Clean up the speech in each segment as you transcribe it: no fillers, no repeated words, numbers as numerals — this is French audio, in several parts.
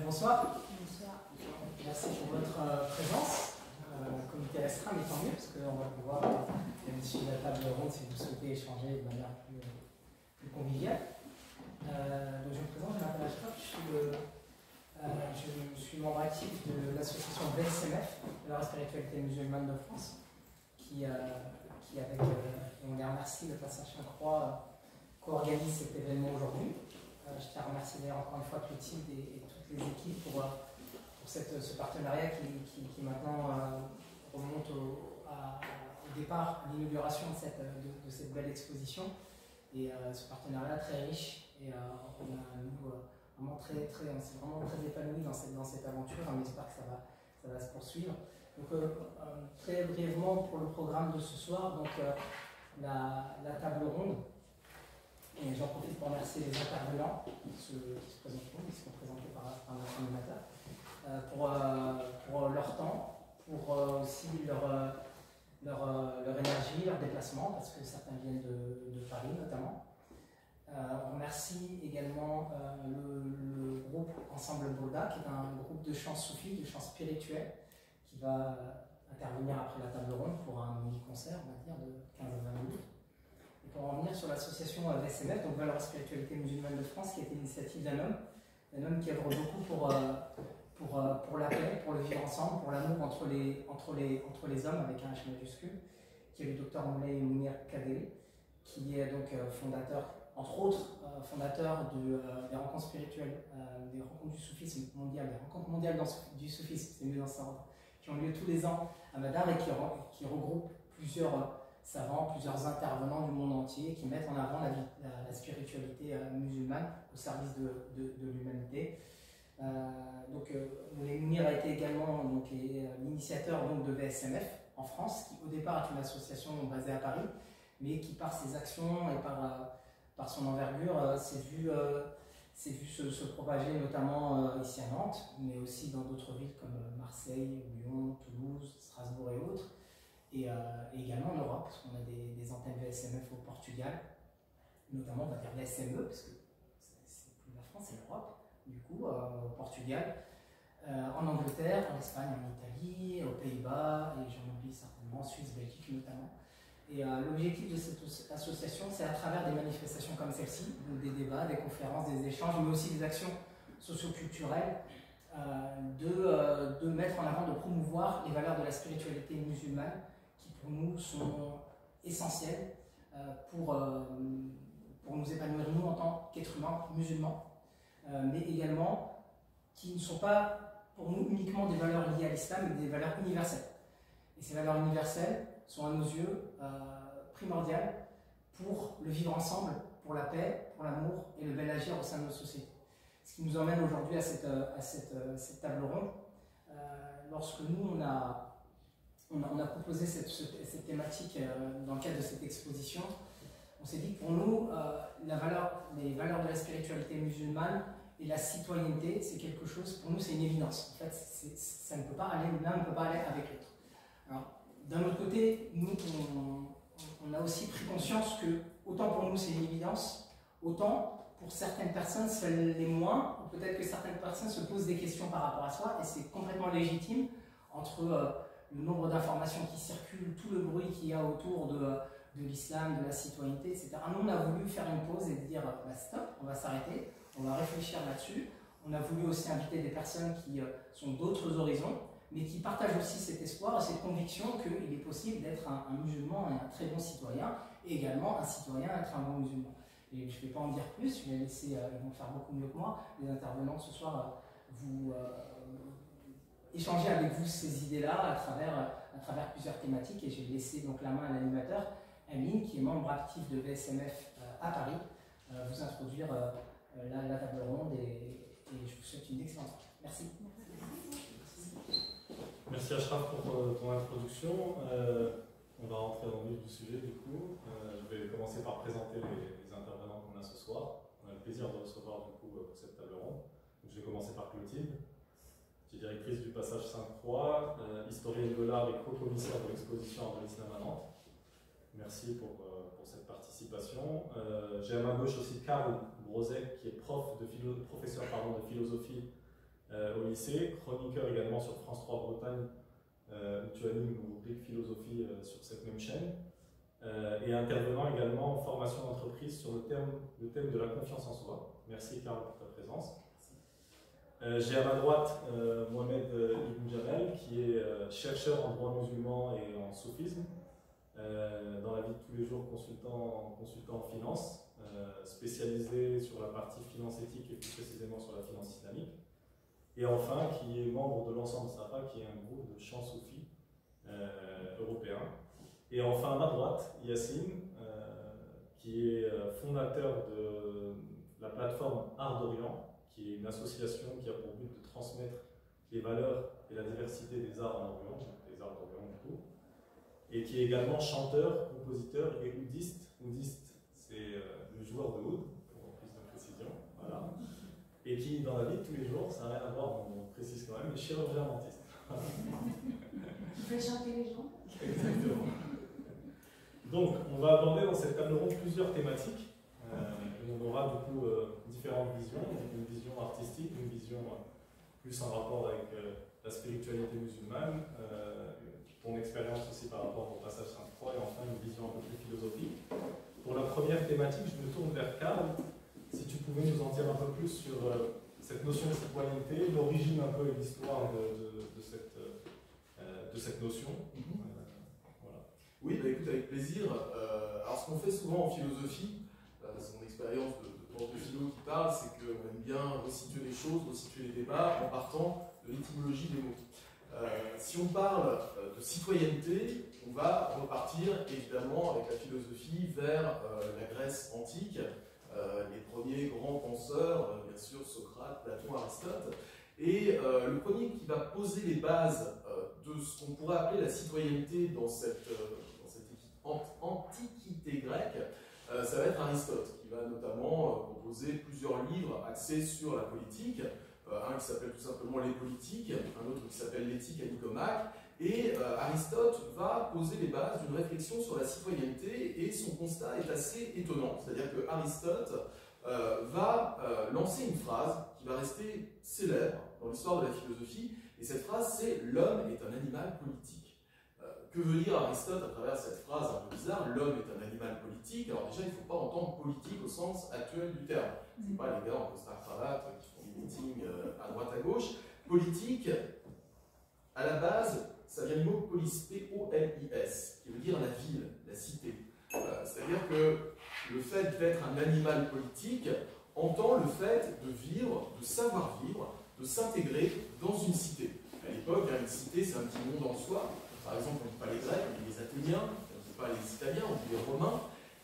Bonsoir. Bonsoir. Merci pour votre présence. Comité restreint, mais tant mieux, parce qu'on va pouvoir, même si la table ronde, si vous souhaitez échanger de manière plus conviviale. Donc je me présente, je m'appelle Ashraf, je suis membre actif de l'association VSMF, de la spiritualité musulmane de France, qui avec, et on les remercie de passage à Croix, co-organise cet événement aujourd'hui. Je tiens à remercier d'ailleurs encore une fois Clotilde et toutes les équipes pour ce partenariat qui maintenant remonte au départ, à l'inauguration de cette belle exposition. Et ce partenariat très riche, et on s'est vraiment très épanouis dans cette aventure, on espère que ça va se poursuivre. Donc très brièvement pour le programme de ce soir, donc la table ronde. Et j'en profite pour remercier les intervenants qui se présenteront, qui seront présentés par notre animateur, pour leur temps, pour aussi leur énergie, leur déplacement, parce que certains viennent de Paris notamment. On remercie également le groupe Ensemble Bolda, qui est un groupe de chants soufis, de chants spirituels, qui va intervenir après la table ronde pour un mini-concert, on va dire, de 15 à 20 minutes. Et pour en revenir sur l'association VSMF, donc Valeurs Spiritualité Musulmane de France, qui est l'initiative d'un homme qui œuvre beaucoup pour la paix, pour le vivre ensemble, pour l'amour entre les hommes, avec un H majuscule, qui est le docteur Moulay Mounir Kadeli, qui est donc fondateur, entre autres, fondateur des rencontres spirituelles, des rencontres du soufisme mondial, des rencontres mondiales du soufisme, c'est mieux dans ce ordre, qui ont lieu tous les ans à Madar et qui regroupent plusieurs savants, plusieurs intervenants du monde entier qui mettent en avant la spiritualité musulmane au service de l'humanité. Donc Moulay Mounir a été également l'initiateur de VSMF en France, qui au départ est une association basée à Paris, mais qui par ses actions et par son envergure s'est vu se propager notamment ici à Nantes, mais aussi dans d'autres villes comme Marseille, Lyon, Toulouse, Strasbourg et autres. Et également en Europe, parce qu'on a des antennes VSMF au Portugal, notamment on va dire VSME, parce que c'est plus la France, c'est l'Europe, du coup, au Portugal, en Angleterre, en Espagne, en Italie, aux Pays-Bas, et j'en oublie certainement, en Suisse, Belgique notamment. Et l'objectif de cette association, c'est à travers des manifestations comme celle-ci, donc des débats, des conférences, des échanges, mais aussi des actions socio-culturelles, de mettre en avant, de promouvoir les valeurs de la spiritualité musulmane, qui pour nous sont essentielles pour nous épanouir nous en tant qu'êtres humains musulmans, mais également qui ne sont pas pour nous uniquement des valeurs liées à l'islam, mais des valeurs universelles. Et ces valeurs universelles sont à nos yeux primordiales pour le vivre ensemble, pour la paix, pour l'amour et le bel agir au sein de nos sociétés. Ce qui nous emmène aujourd'hui à cette table ronde. Lorsque nous, on a proposé cette thématique dans le cadre de cette exposition, on s'est dit que pour nous, les valeurs de la spiritualité musulmane et la citoyenneté, c'est quelque chose, pour nous, c'est une évidence. En fait, ça ne peut pas aller, l'un ne peut pas aller avec l'autre. Alors, d'un autre côté, nous, on a aussi pris conscience que, autant pour nous, c'est une évidence, autant pour certaines personnes, ça l'est moins, ou peut-être que certaines personnes se posent des questions par rapport à soi, et c'est complètement légitime entre le nombre d'informations qui circulent, tout le bruit qu'il y a autour de l'islam, de la citoyenneté, etc. Nous, on a voulu faire une pause et dire stop, on va s'arrêter, on va réfléchir là-dessus. On a voulu aussi inviter des personnes qui sont d'autres horizons, mais qui partagent aussi cet espoir et cette conviction qu'il est possible d'être un musulman et un très bon citoyen, et également un citoyen être un bon musulman. Et je ne vais pas en dire plus, je vais laisser, ils vont faire beaucoup mieux que moi, les intervenants ce soir, vous échanger avec vous ces idées-là à travers plusieurs thématiques, et je vais laisser donc la main à l'animateur, Amine, qui est membre actif de VSMF à Paris, vous introduire la table ronde, et je vous souhaite une excellente soirée. Merci. Merci Ashraf pour ton introduction. On va rentrer dans le vif du sujet du coup. Je vais commencer par présenter les intervenants qu'on a ce soir. On a le plaisir de recevoir du coup pour cette table ronde. Donc, je vais commencer par Clotilde, qui est directrice du Passage Sainte-Croix, historienne de l'art et co-commissaire de l'exposition Art de l'Islam à Nantes. Merci pour cette participation. J'ai à ma gauche aussi Karl Brozek, qui est professeur de philosophie au lycée, chroniqueur également sur France 3 Bretagne, où tu animes une rubrique philosophie sur cette même chaîne, et intervenant également en formation d'entreprise sur le thème de la confiance en soi. Merci Karl pour ta présence. J'ai à ma droite Mohamed Ibn Jamel, qui est chercheur en droit musulman et en soufisme, dans la vie de tous les jours consultant en finance, spécialisé sur la partie finance éthique et plus précisément sur la finance islamique. Et enfin, qui est membre de l'ensemble Safa, qui est un groupe de chants soufis européens. Et enfin, à ma droite, Yacine, qui est fondateur de la plateforme Art d'Orient, qui est une association qui a pour but de transmettre les valeurs et la diversité des arts en Orient, des arts d'Orient du coup, et qui est également chanteur, compositeur et oudiste. Oudiste, c'est le joueur de oud, pour plus de précision, voilà. Et qui, dans la vie de tous les jours, ça n'a rien à voir, on précise quand même, est chirurgien dentiste. Tu fais chanter les gens. Exactement. Donc, on va aborder dans cette table ronde plusieurs thématiques. On aura du coup différentes visions, une vision artistique, une vision plus en rapport avec la spiritualité musulmane, ton expérience aussi par rapport au passage Sainte-Croix, et enfin une vision un peu plus philosophique. Pour la première thématique, je me tourne vers Karl. Si tu pouvais nous en dire un peu plus sur cette notion de citoyenneté, l'origine un peu et l'histoire de cette notion. Voilà. Oui, bah, écoute, avec plaisir. Alors ce qu'on fait souvent en philosophie, c'est mon expérience de prof de philo qui parle, c'est qu'on aime bien resituer les choses, resituer les débats en partant de l'étymologie des mots. Si on parle de citoyenneté, on va repartir évidemment avec la philosophie vers la Grèce antique, les premiers grands penseurs, bien sûr Socrate, Platon, Aristote, et le premier qui va poser les bases de ce qu'on pourrait appeler la citoyenneté dans cette antiquité grecque, ça va être Aristote, qui va notamment proposer plusieurs livres axés sur la politique, un qui s'appelle tout simplement Les Politiques, un autre qui s'appelle L'éthique à Nicomaque, et Aristote va poser les bases d'une réflexion sur la citoyenneté, et son constat est assez étonnant, c'est-à-dire que Aristote va lancer une phrase qui va rester célèbre dans l'histoire de la philosophie, et cette phrase c'est « L'homme est un animal politique ». Que veut dire Aristote à travers cette phrase un peu bizarre, l'homme est un animal politique? Alors déjà, il ne faut pas entendre politique au sens actuel du terme. Ce n'est pas les gars en costard-cravate qui font des meetings à droite à gauche. Politique, à la base, ça vient du mot polis, P-O-L-I-S, qui veut dire la ville, la cité. C'est-à-dire que le fait d'être un animal politique entend le fait de vivre, de savoir vivre, de s'intégrer dans une cité. À l'époque, une cité, c'est un petit monde en soi. Par exemple, on ne dit pas les Grecs, on dit les Athéniens, on ne dit pas les Italiens, on dit les Romains.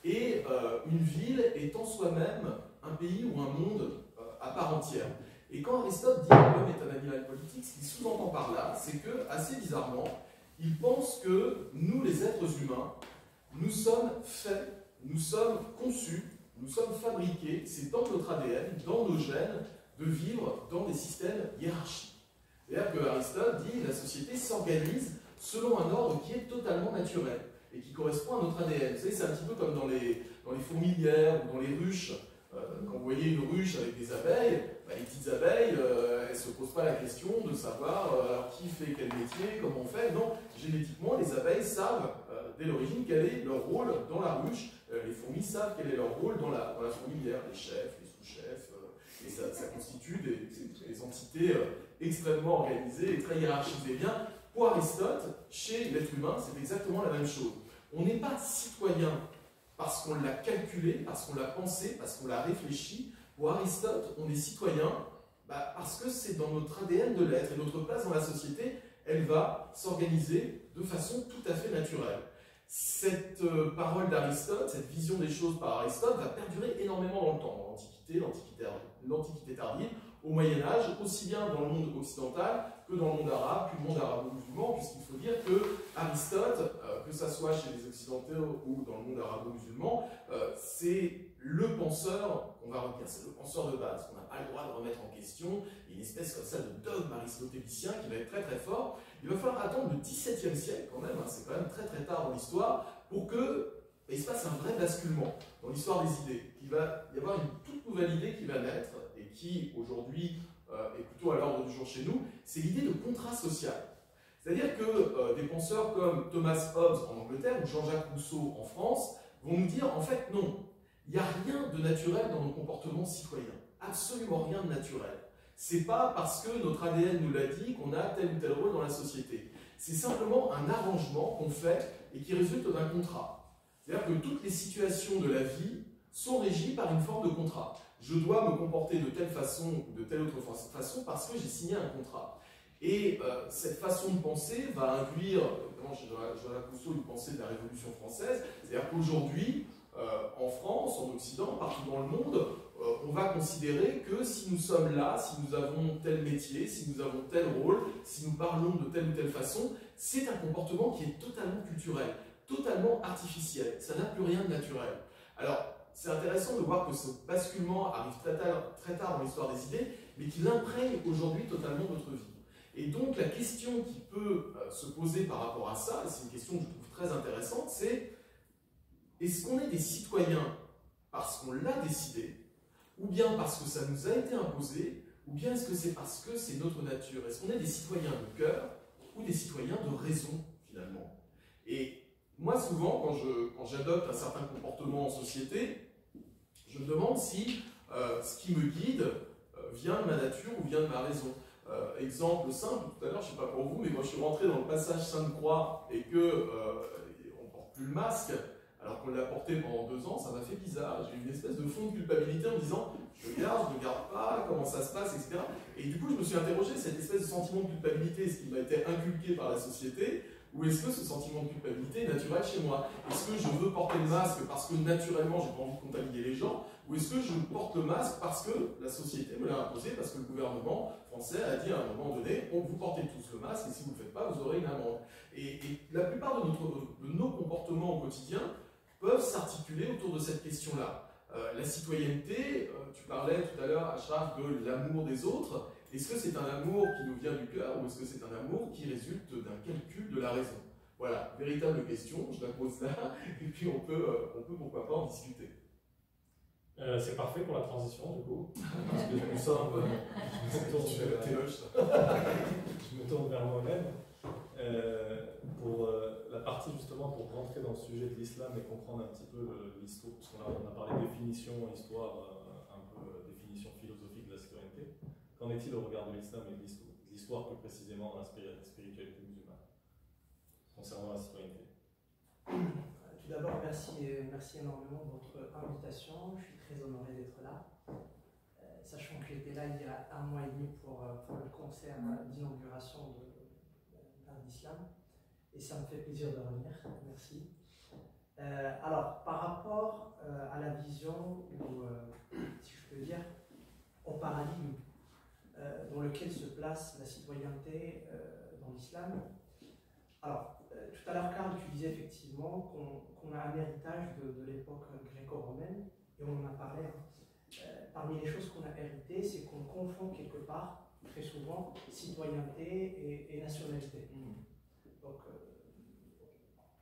Et une ville est en soi-même un pays ou un monde à part entière. Et quand Aristote dit que l'homme est un animal politique, ce qu'il sous-entend par là, c'est que, assez bizarrement, il pense que nous, les êtres humains, nous sommes faits, nous sommes conçus, nous sommes fabriqués, c'est dans notre ADN, dans nos gènes, de vivre dans des systèmes hiérarchiques. C'est-à-dire que Aristote dit que la société s'organise selon un ordre qui est totalement naturel et qui correspond à notre ADN. Vous savez, c'est un petit peu comme dans les fourmilières ou dans les ruches. Quand vous voyez une ruche avec des abeilles, les petites abeilles, elles ne se posent pas la question de savoir alors, qui fait quel métier, comment on fait. Non, génétiquement, les abeilles savent dès l'origine quel est leur rôle dans la ruche. Les fourmis savent quel est leur rôle dans la fourmilière, les chefs, les sous-chefs. Et ça constitue des entités extrêmement organisées et très hiérarchisées. Bien, pour Aristote, chez l'être humain, c'est exactement la même chose. On n'est pas citoyen parce qu'on l'a calculé, parce qu'on l'a pensé, parce qu'on l'a réfléchi. Pour Aristote, on est citoyen parce que c'est dans notre ADN de l'être. Et notre place dans la société, elle va s'organiser de façon tout à fait naturelle. Cette parole d'Aristote, cette vision des choses par Aristote, va perdurer énormément dans le temps, dans l'Antiquité tardive, au Moyen-Âge, aussi bien dans le monde occidental que dans le monde arabe, puis le monde arabo-musulman, puisqu'il faut dire que Aristote, que ce soit chez les Occidentaux ou dans le monde arabo-musulman, c'est le penseur qu'on va retenir, c'est le penseur de base, qu'on n'a pas le droit de remettre en question, il y a une espèce comme ça de dogme aristotélicien qui va être très très fort. Il va falloir attendre le XVIIe siècle quand même, c'est quand même très très tard dans l'histoire, pour que il se passe un vrai basculement dans l'histoire des idées. Il va y avoir une toute nouvelle idée qui va naître, et qui aujourd'hui est plutôt à l'ordre du jour chez nous, c'est l'idée de contrat social. C'est-à-dire que des penseurs comme Thomas Hobbes en Angleterre ou Jean-Jacques Rousseau en France vont nous dire, en fait, non, il n'y a rien de naturel dans nos comportements citoyens. Absolument rien de naturel. C'est pas parce que notre ADN nous l'a dit qu'on a tel ou tel rôle dans la société. C'est simplement un arrangement qu'on fait et qui résulte d'un contrat. C'est-à-dire que toutes les situations de la vie sont régies par une forme de contrat. Je dois me comporter de telle façon ou de telle autre façon parce que j'ai signé un contrat. Et cette façon de penser va induire, notamment chez Jean-Jacques Rousseau, une pensée de la Révolution française. C'est-à-dire qu'aujourd'hui, en France, en Occident, partout dans le monde, on va considérer que si nous sommes là, si nous avons tel métier, si nous avons tel rôle, si nous parlons de telle ou telle façon, c'est un comportement qui est totalement culturel, totalement artificiel. Ça n'a plus rien de naturel. Alors, c'est intéressant de voir que ce basculement arrive très tard dans l'histoire des idées, mais qu'il imprègne aujourd'hui totalement notre vie. Et donc, la question qui peut se poser par rapport à ça, et c'est une question que je trouve très intéressante, c'est est-ce qu'on est des citoyens parce qu'on l'a décidé, ou bien parce que ça nous a été imposé, ou bien est-ce que c'est parce que c'est notre nature? Est-ce qu'on est des citoyens de cœur ou des citoyens de raison, finalement? Et moi, souvent, quand j'adopte un certain comportement en société, je me demande si ce qui me guide vient de ma nature ou vient de ma raison. Exemple simple, tout à l'heure, je ne sais pas pour vous, mais quand je suis rentré dans le passage Sainte-Croix et qu'on ne porte plus le masque, alors qu'on l'a porté pendant 2 ans, ça m'a fait bizarre. J'ai eu une espèce de fond de culpabilité en me disant je ne garde pas, comment ça se passe, etc. Et du coup, je me suis interrogé, cette espèce de sentiment de culpabilité, est-ce qu'il m'a été inculqué par la société, ou est-ce que ce sentiment de culpabilité est naturel chez moi? Est-ce que je veux porter le masque parce que naturellement, j'ai pas envie de contaminer les gens, ou est-ce que je porte le masque parce que la société me l'a imposé, parce que le gouvernement français a dit à un moment donné, vous portez tous le masque, et si vous ne le faites pas, vous aurez une amende. Et la plupart de nos comportements au quotidien peuvent s'articuler autour de cette question-là. La citoyenneté, tu parlais tout à l'heure, Achraf, de l'amour des autres. Est-ce que c'est un amour qui nous vient du cœur ou est-ce que c'est un amour qui résulte d'un calcul de la raison? Voilà, véritable question, je la pose là, et puis on peut pourquoi pas en discuter. C'est parfait pour la transition, du coup. Parce que je me tourne vers moi-même. Pour la partie justement pour rentrer dans le sujet de l'islam et comprendre un petit peu l'histoire, parce qu'on a parlé de définition, histoire, un peu définition philosophique de la citoyenneté. Qu'en est-il au regard de l'islam et de l'histoire plus précisément dans la spiritualité musulmane concernant la citoyenneté? Tout d'abord, merci énormément de votre invitation. Je suis très honoré d'être là. Sachant que j'étais là il y a 1 mois et demi pour le concert d'inauguration d'Islam. Et ça me fait plaisir de revenir. Merci. Alors, par rapport à la vision, ou si je peux dire, au paradigme dans lequel se place la citoyenneté dans l'islam. Alors, tout à l'heure, Karl, tu disais effectivement qu'on a un héritage de l'époque gréco-romaine, et on en a parlé. Parmi les choses qu'on a héritées, c'est qu'on confond quelque part, très souvent, citoyenneté et nationalité. Donc,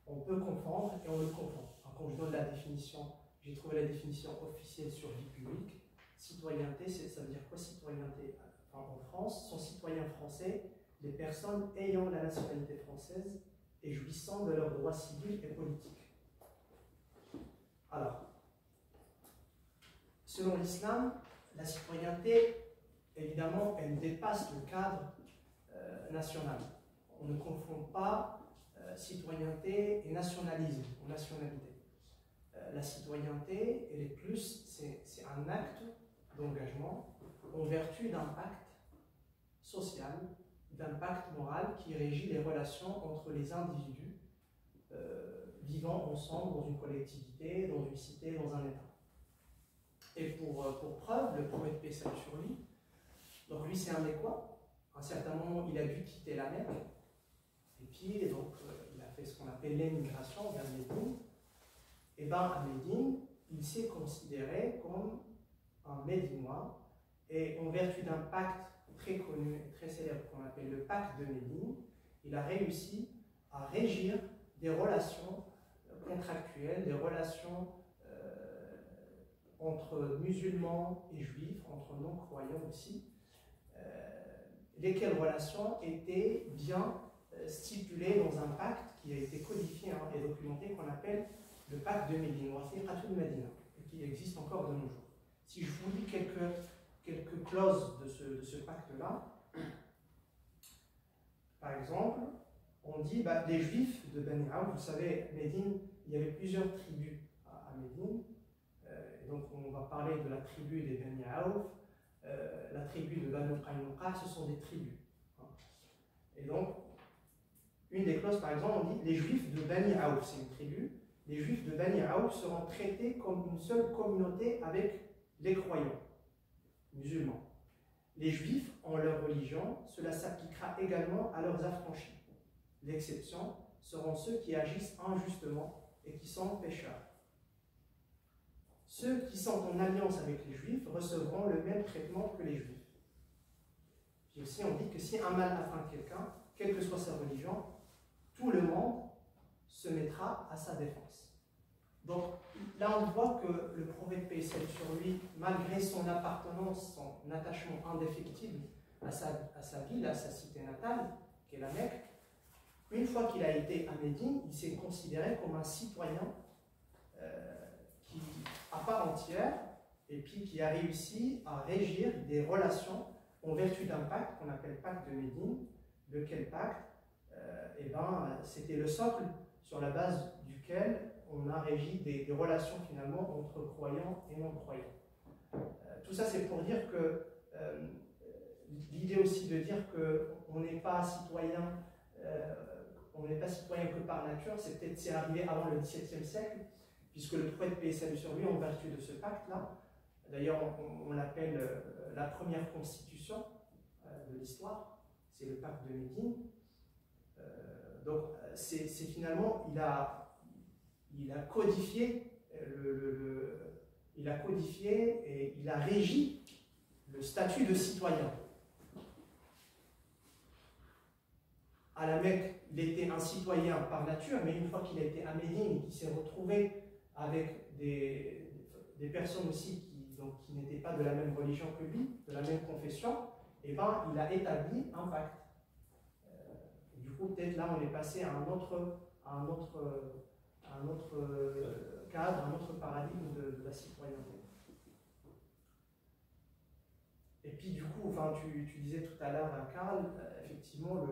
on peut confondre et on le confond. Alors, quand je donne la définition, j'ai trouvé la définition officielle sur vie publique. Citoyenneté, ça veut dire quoi citoyenneté? Enfin, en France, sont citoyens français les personnes ayant la nationalité française et jouissant de leurs droits civils et politiques. Alors, selon l'islam, la citoyenneté, évidemment, elle dépasse le cadre national. On ne confond pas citoyenneté et nationalisme ou nationalité. La citoyenneté, elle est plus, c'est un acte d'engagement en vertu d'un pacte social, d'un pacte moral qui régit les relations entre les individus vivant ensemble dans une collectivité, dans une cité, dans un État. Et pour preuve, le prophète paix salut sur lui, donc lui c'est un Mécois, à un certain moment il a dû quitter la Mecque, et puis donc il a fait ce qu'on appelle l'émigration vers Médine. Et bien à Médine, il s'est considéré comme un Médinois, et en vertu d'un pacte très connu, très célèbre qu'on appelle le pacte de Médine, il a réussi à régir des relations contractuelles, des relations entre musulmans et juifs, entre non-croyants aussi, lesquelles relations étaient bien stipulées dans un pacte qui a été codifié et documenté, qu'on appelle le pacte de Médine, Wathiqatul Medina, et qui existe encore de nos jours. Si je vous lis quelques clauses de ce pacte-là, par exemple, on dit les Juifs de Bani Aouf, vous savez, Médine, il y avait plusieurs tribus à Médine, et donc on va parler de la tribu des Bani Aouf, la tribu de Banu Qaynuqa, ce sont des tribus. Et donc, une des clauses, par exemple, on dit les Juifs de Bani Aouf, c'est une tribu, les Juifs de Bani Aouf seront traités comme une seule communauté avec les croyants musulmans. Les Juifs ont leur religion, cela s'appliquera également à leurs affranchis. L'exception seront ceux qui agissent injustement et qui sont pécheurs. Ceux qui sont en alliance avec les Juifs recevront le même traitement que les Juifs. Puis aussi, on dit que si un mal atteint quelqu'un, quelle que soit sa religion, tout le monde se mettra à sa défense. Donc là, on voit que le prophète, paix et salut sur lui, malgré son appartenance, son attachement indéfectible à sa ville, à sa cité natale, qui est la Mecque, une fois qu'il a été à Médine, il s'est considéré comme un citoyen qui, à part entière, et puis qui a réussi à régir des relations en vertu d'un pacte qu'on appelle pacte de Médine, lequel pacte, c'était le socle sur la base duquel on a régi des relations finalement entre croyants et non-croyants. Tout ça, c'est pour dire que l'idée aussi de dire qu'on n'est pas citoyen, que par nature, c'est arrivé avant le XVIIe siècle, puisque le prophète, paix et salut sur lui, en vertu de ce pacte-là, d'ailleurs on l'appelle la première constitution de l'histoire, c'est le pacte de Médine. Donc c'est finalement, il a codifié et il a régi le statut de citoyen. À la Mecque, il était un citoyen par nature, mais une fois qu'il a été à Médine, il s'est retrouvé avec des personnes aussi qui n'étaient pas de la même religion que lui, de la même confession, et ben il a établi un pacte. Du coup, peut-être là, on est passé à un autre cadre, un autre paradigme de la citoyenneté. Et puis, du coup, tu disais tout à l'heure, Karl, effectivement,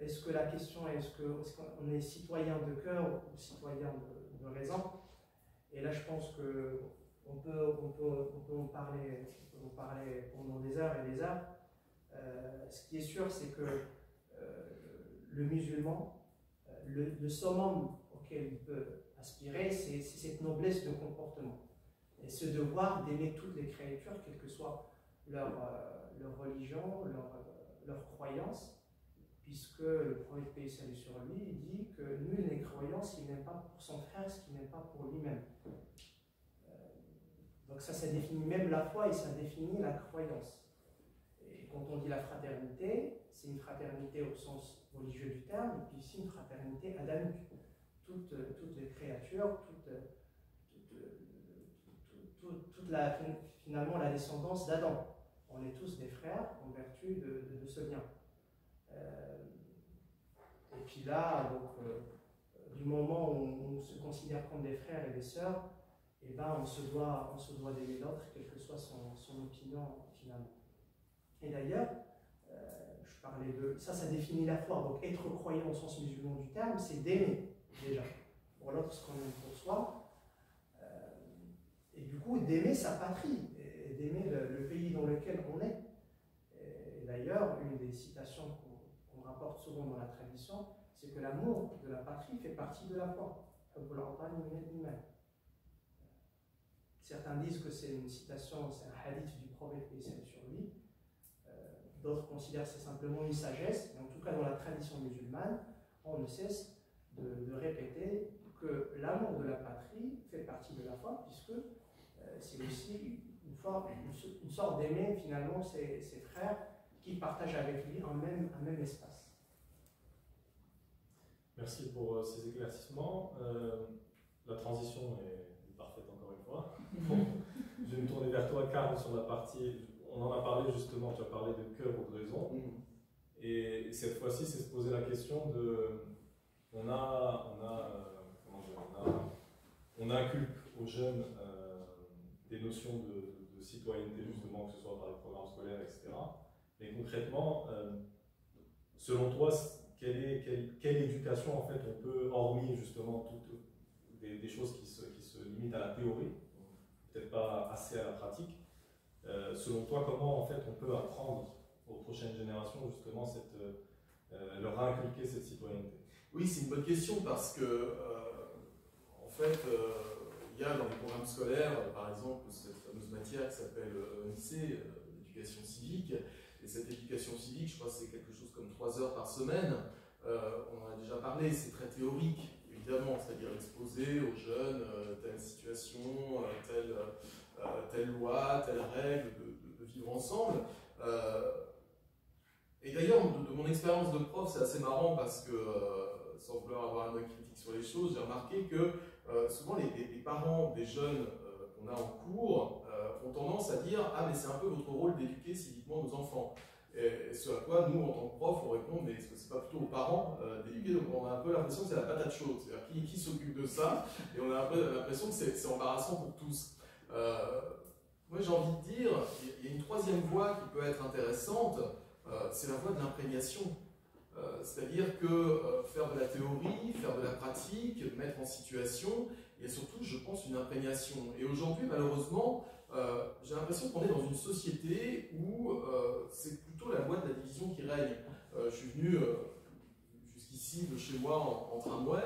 est-ce que la question est-ce qu'on est citoyen de cœur ou citoyen de raison? Et là, je pense qu'on peut en parler pendant des heures et des heures. Ce qui est sûr, c'est que le musulman, le summum auquel il peut aspirer, c'est cette noblesse de comportement et ce devoir d'aimer toutes les créatures, quelle que soit leur religion, leur croyance, puisque le prophète, paix et salut sur lui, dit que nul n'est croyant s'il n'aime pas pour son frère ce qu'il n'aime pas pour lui-même. Donc ça définit même la foi et ça définit la croyance. Et quand on dit la fraternité, c'est une fraternité au sens religieux du terme, et puis ici une fraternité adamique. Toutes les créatures, finalement la descendance d'Adam. On est tous des frères en vertu de ce lien. Et puis là, du moment où on se considère comme des frères et des sœurs, eh ben on se doit d'aimer l'autre, quelle que soit son opinion finalement. Et d'ailleurs, je parlais ça définit la foi. Donc être croyant au sens musulman du terme, c'est d'aimer déjà pour l'autre ce qu'on aime pour soi, et du coup d'aimer sa patrie, et d'aimer le pays dans lequel on est. Et d'ailleurs, une des citations qu'on rapporte souvent dans la tradition, c'est que l'amour de la patrie fait partie de la foi. Certains disent que c'est une citation, c'est un hadith du prophète, paix et salut sur lui. D'autres considèrent que c'est simplement une sagesse, mais en tout cas dans la tradition musulmane, on ne cesse de répéter que l'amour de la patrie fait partie de la foi, puisque c'est aussi une sorte d'aimer finalement ses frères qui partagent avec lui un même espace. Merci pour ces éclaircissements. La transition est parfaite encore une fois. Je vais me tourner vers toi, Karl, sur la partie. on en a parlé justement, tu as parlé de cœur ou de raison. Et cette fois-ci, c'est se poser la question de. On inculque aux jeunes des notions de citoyenneté, justement, que ce soit par les programmes scolaires, etc. Mais concrètement, selon toi, quelle éducation en fait on peut, hormis justement toutes des choses qui se limitent à la théorie, peut-être pas assez à la pratique, selon toi, comment en fait on peut apprendre aux prochaines générations justement leur inculquer cette citoyenneté? Oui, c'est une bonne question parce que en fait, il y a dans les programmes scolaires, par exemple, cette fameuse matière qui s'appelle lycée, l'éducation civique. Et cette éducation civique, je crois que c'est quelque chose comme 3 heures par semaine. On en a déjà parlé, c'est très théorique, évidemment, c'est-à-dire exposer aux jeunes telle situation, telle loi, telle règle, de vivre ensemble. Et d'ailleurs, de mon expérience de prof, c'est assez marrant parce que, sans vouloir avoir un œil critique sur les choses, j'ai remarqué que souvent les parents des jeunes qu'on a en cours ont tendance à dire « Ah, mais c'est un peu votre rôle d'éduquer civiquement nos enfants ». Et ce à quoi nous, en tant que prof, on répond « Mais est-ce que c'est pas plutôt aux parents d'éduquer ». Donc on a un peu l'impression que c'est la patate chaude, c'est-à-dire qui s'occupe de ça, et on a un peu l'impression que c'est embarrassant pour tous. Moi j'ai envie de dire, il y a une troisième voie qui peut être intéressante, c'est la voie de l'imprégnation. C'est-à-dire que faire de la théorie, faire de la pratique, mettre en situation, il y a surtout, je pense, une imprégnation. Et aujourd'hui, malheureusement, j'ai l'impression qu'on est dans une société où c'est plutôt la voie de la division qui règne. Je suis venu jusqu'ici de chez moi en tramway,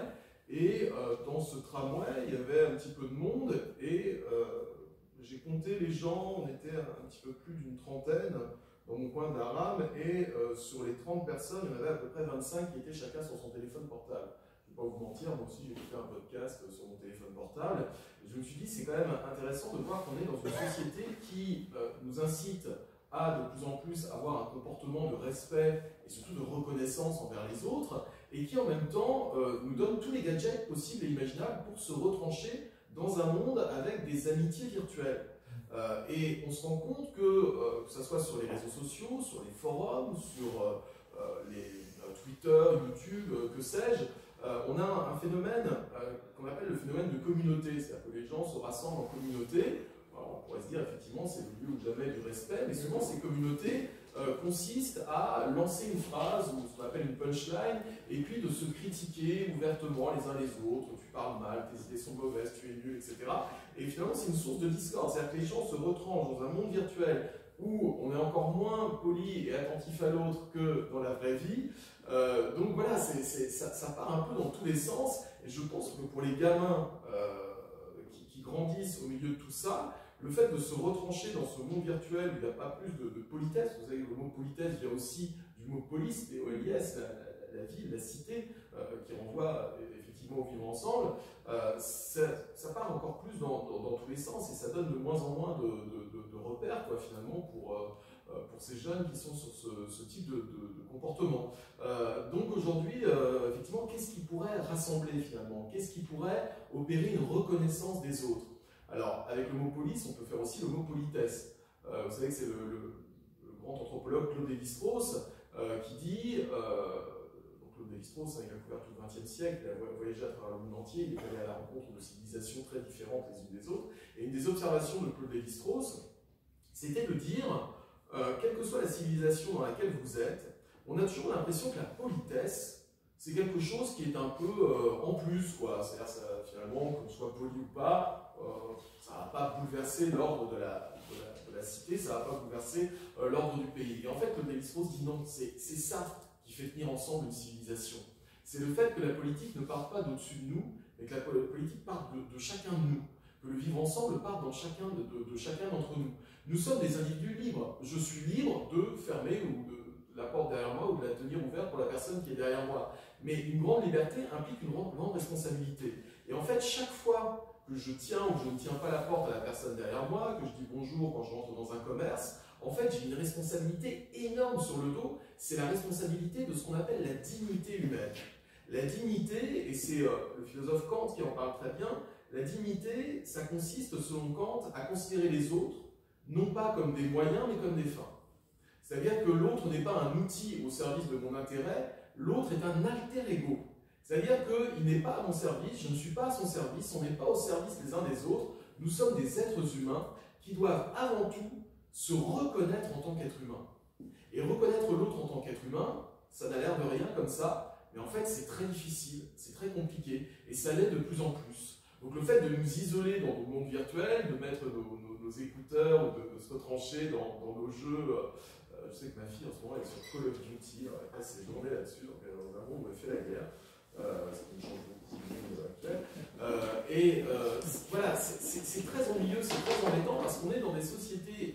et dans ce tramway, il y avait un petit peu de monde, et j'ai compté les gens, on était un petit peu plus d'une trentaine, dans mon coin d'Aram, et sur les 30 personnes, il y en avait à peu près 25 qui étaient chacun sur son téléphone portable. Je ne vais pas vous mentir, moi aussi j'ai fait un podcast sur mon téléphone portable, et je me suis dit c'est quand même intéressant de voir qu'on est dans une société qui nous incite à de plus en plus avoir un comportement de respect et surtout de reconnaissance envers les autres, et qui en même temps nous donne tous les gadgets possibles et imaginables pour se retrancher dans un monde avec des amitiés virtuelles. Et on se rend compte que ce soit sur les réseaux sociaux, sur les forums, sur les Twitter, YouTube, que sais-je, on a un phénomène qu'on appelle le phénomène de communauté, c'est-à-dire que les gens se rassemblent en communauté. Alors, on pourrait se dire effectivement c'est le lieu où jamais du respect, mais souvent ces communautés consistent à lancer une phrase ou ce qu'on appelle une punchline, et puis de se critiquer ouvertement les uns les autres. Tu parles mal, tes idées sont mauvaises, tu es nul, etc. Et finalement c'est une source de discorde, c'est-à-dire que les gens se retranchent dans un monde virtuel où on est encore moins poli et attentif à l'autre que dans la vraie vie. Donc voilà, ça part un peu dans tous les sens, et je pense que pour les gamins qui grandissent au milieu de tout ça, le fait de se retrancher dans ce monde virtuel où il n'y a pas plus de politesse, vous savez, le mot politesse vient aussi du mot polis, P-O-L-I-S, la ville, la cité, qui renvoie effectivement au vivre ensemble, ça part encore plus dans tous les sens, et ça donne de moins en moins de repères, quoi, finalement, pour ces jeunes qui sont sur ce type de comportement. Donc aujourd'hui, effectivement, qu'est-ce qui pourrait rassembler finalement? Qu'est-ce qui pourrait opérer une reconnaissance des autres? Alors, avec le mot police, on peut faire aussi le mot politesse. Vous savez que c'est le grand anthropologue Claude Lévi-Strauss qui dit, donc Claude Lévi-Strauss, il a couvert tout le XXe siècle, il a voyagé à travers le monde entier, il est allé à la rencontre de civilisations très différentes les unes des autres, et une des observations de Claude Lévi-Strauss, c'était de dire, quelle que soit la civilisation dans laquelle vous êtes, on a toujours l'impression que la politesse, c'est quelque chose qui est un peu en plus, quoi. C'est-à-dire, finalement, qu'on soit poli ou pas, ça ne va pas bouleverser l'ordre de la cité, ça ne va pas bouleverser l'ordre du pays. Et en fait, le Lévi-Strauss dit non, c'est ça qui fait tenir ensemble une civilisation. C'est le fait que la politique ne parte pas d'au-dessus de nous, mais que la politique parte de chacun de nous, que le vivre ensemble parte dans chacun d'entre nous. Nous sommes des individus libres. Je suis libre de fermer la porte derrière moi ou de la tenir ouverte pour la personne qui est derrière moi. Mais une grande liberté implique une grande responsabilité. Et en fait, chaque fois que je tiens ou je ne tiens pas la porte à la personne derrière moi, que je dis bonjour quand je rentre dans un commerce, en fait, j'ai une responsabilité énorme sur le dos. C'est la responsabilité de ce qu'on appelle la dignité humaine. La dignité, et c'est le philosophe Kant qui en parle très bien, la dignité, ça consiste, selon Kant, à considérer les autres non pas comme des moyens, mais comme des fins. C'est-à-dire que l'autre n'est pas un outil au service de mon intérêt, l'autre est un alter ego. C'est-à-dire qu'il n'est pas à mon service, je ne suis pas à son service, on n'est pas au service les uns des autres, nous sommes des êtres humains qui doivent avant tout se reconnaître en tant qu'être humain. Et reconnaître l'autre en tant qu'être humain, ça n'a l'air de rien comme ça, mais en fait c'est très difficile, c'est très compliqué, et ça l'est de plus en plus. Donc le fait de nous isoler dans nos mondes virtuels, de mettre nos écouteurs, ou de se retrancher dans nos jeux, je sais que ma fille en ce moment elle est sur Call of Duty, elle passe ses journées là-dessus, donc on a vraiment fait la guerre. Ça me change beaucoup du monde actuel. Voilà, c'est très ennuyeux, c'est très embêtant parce qu'on est dans des sociétés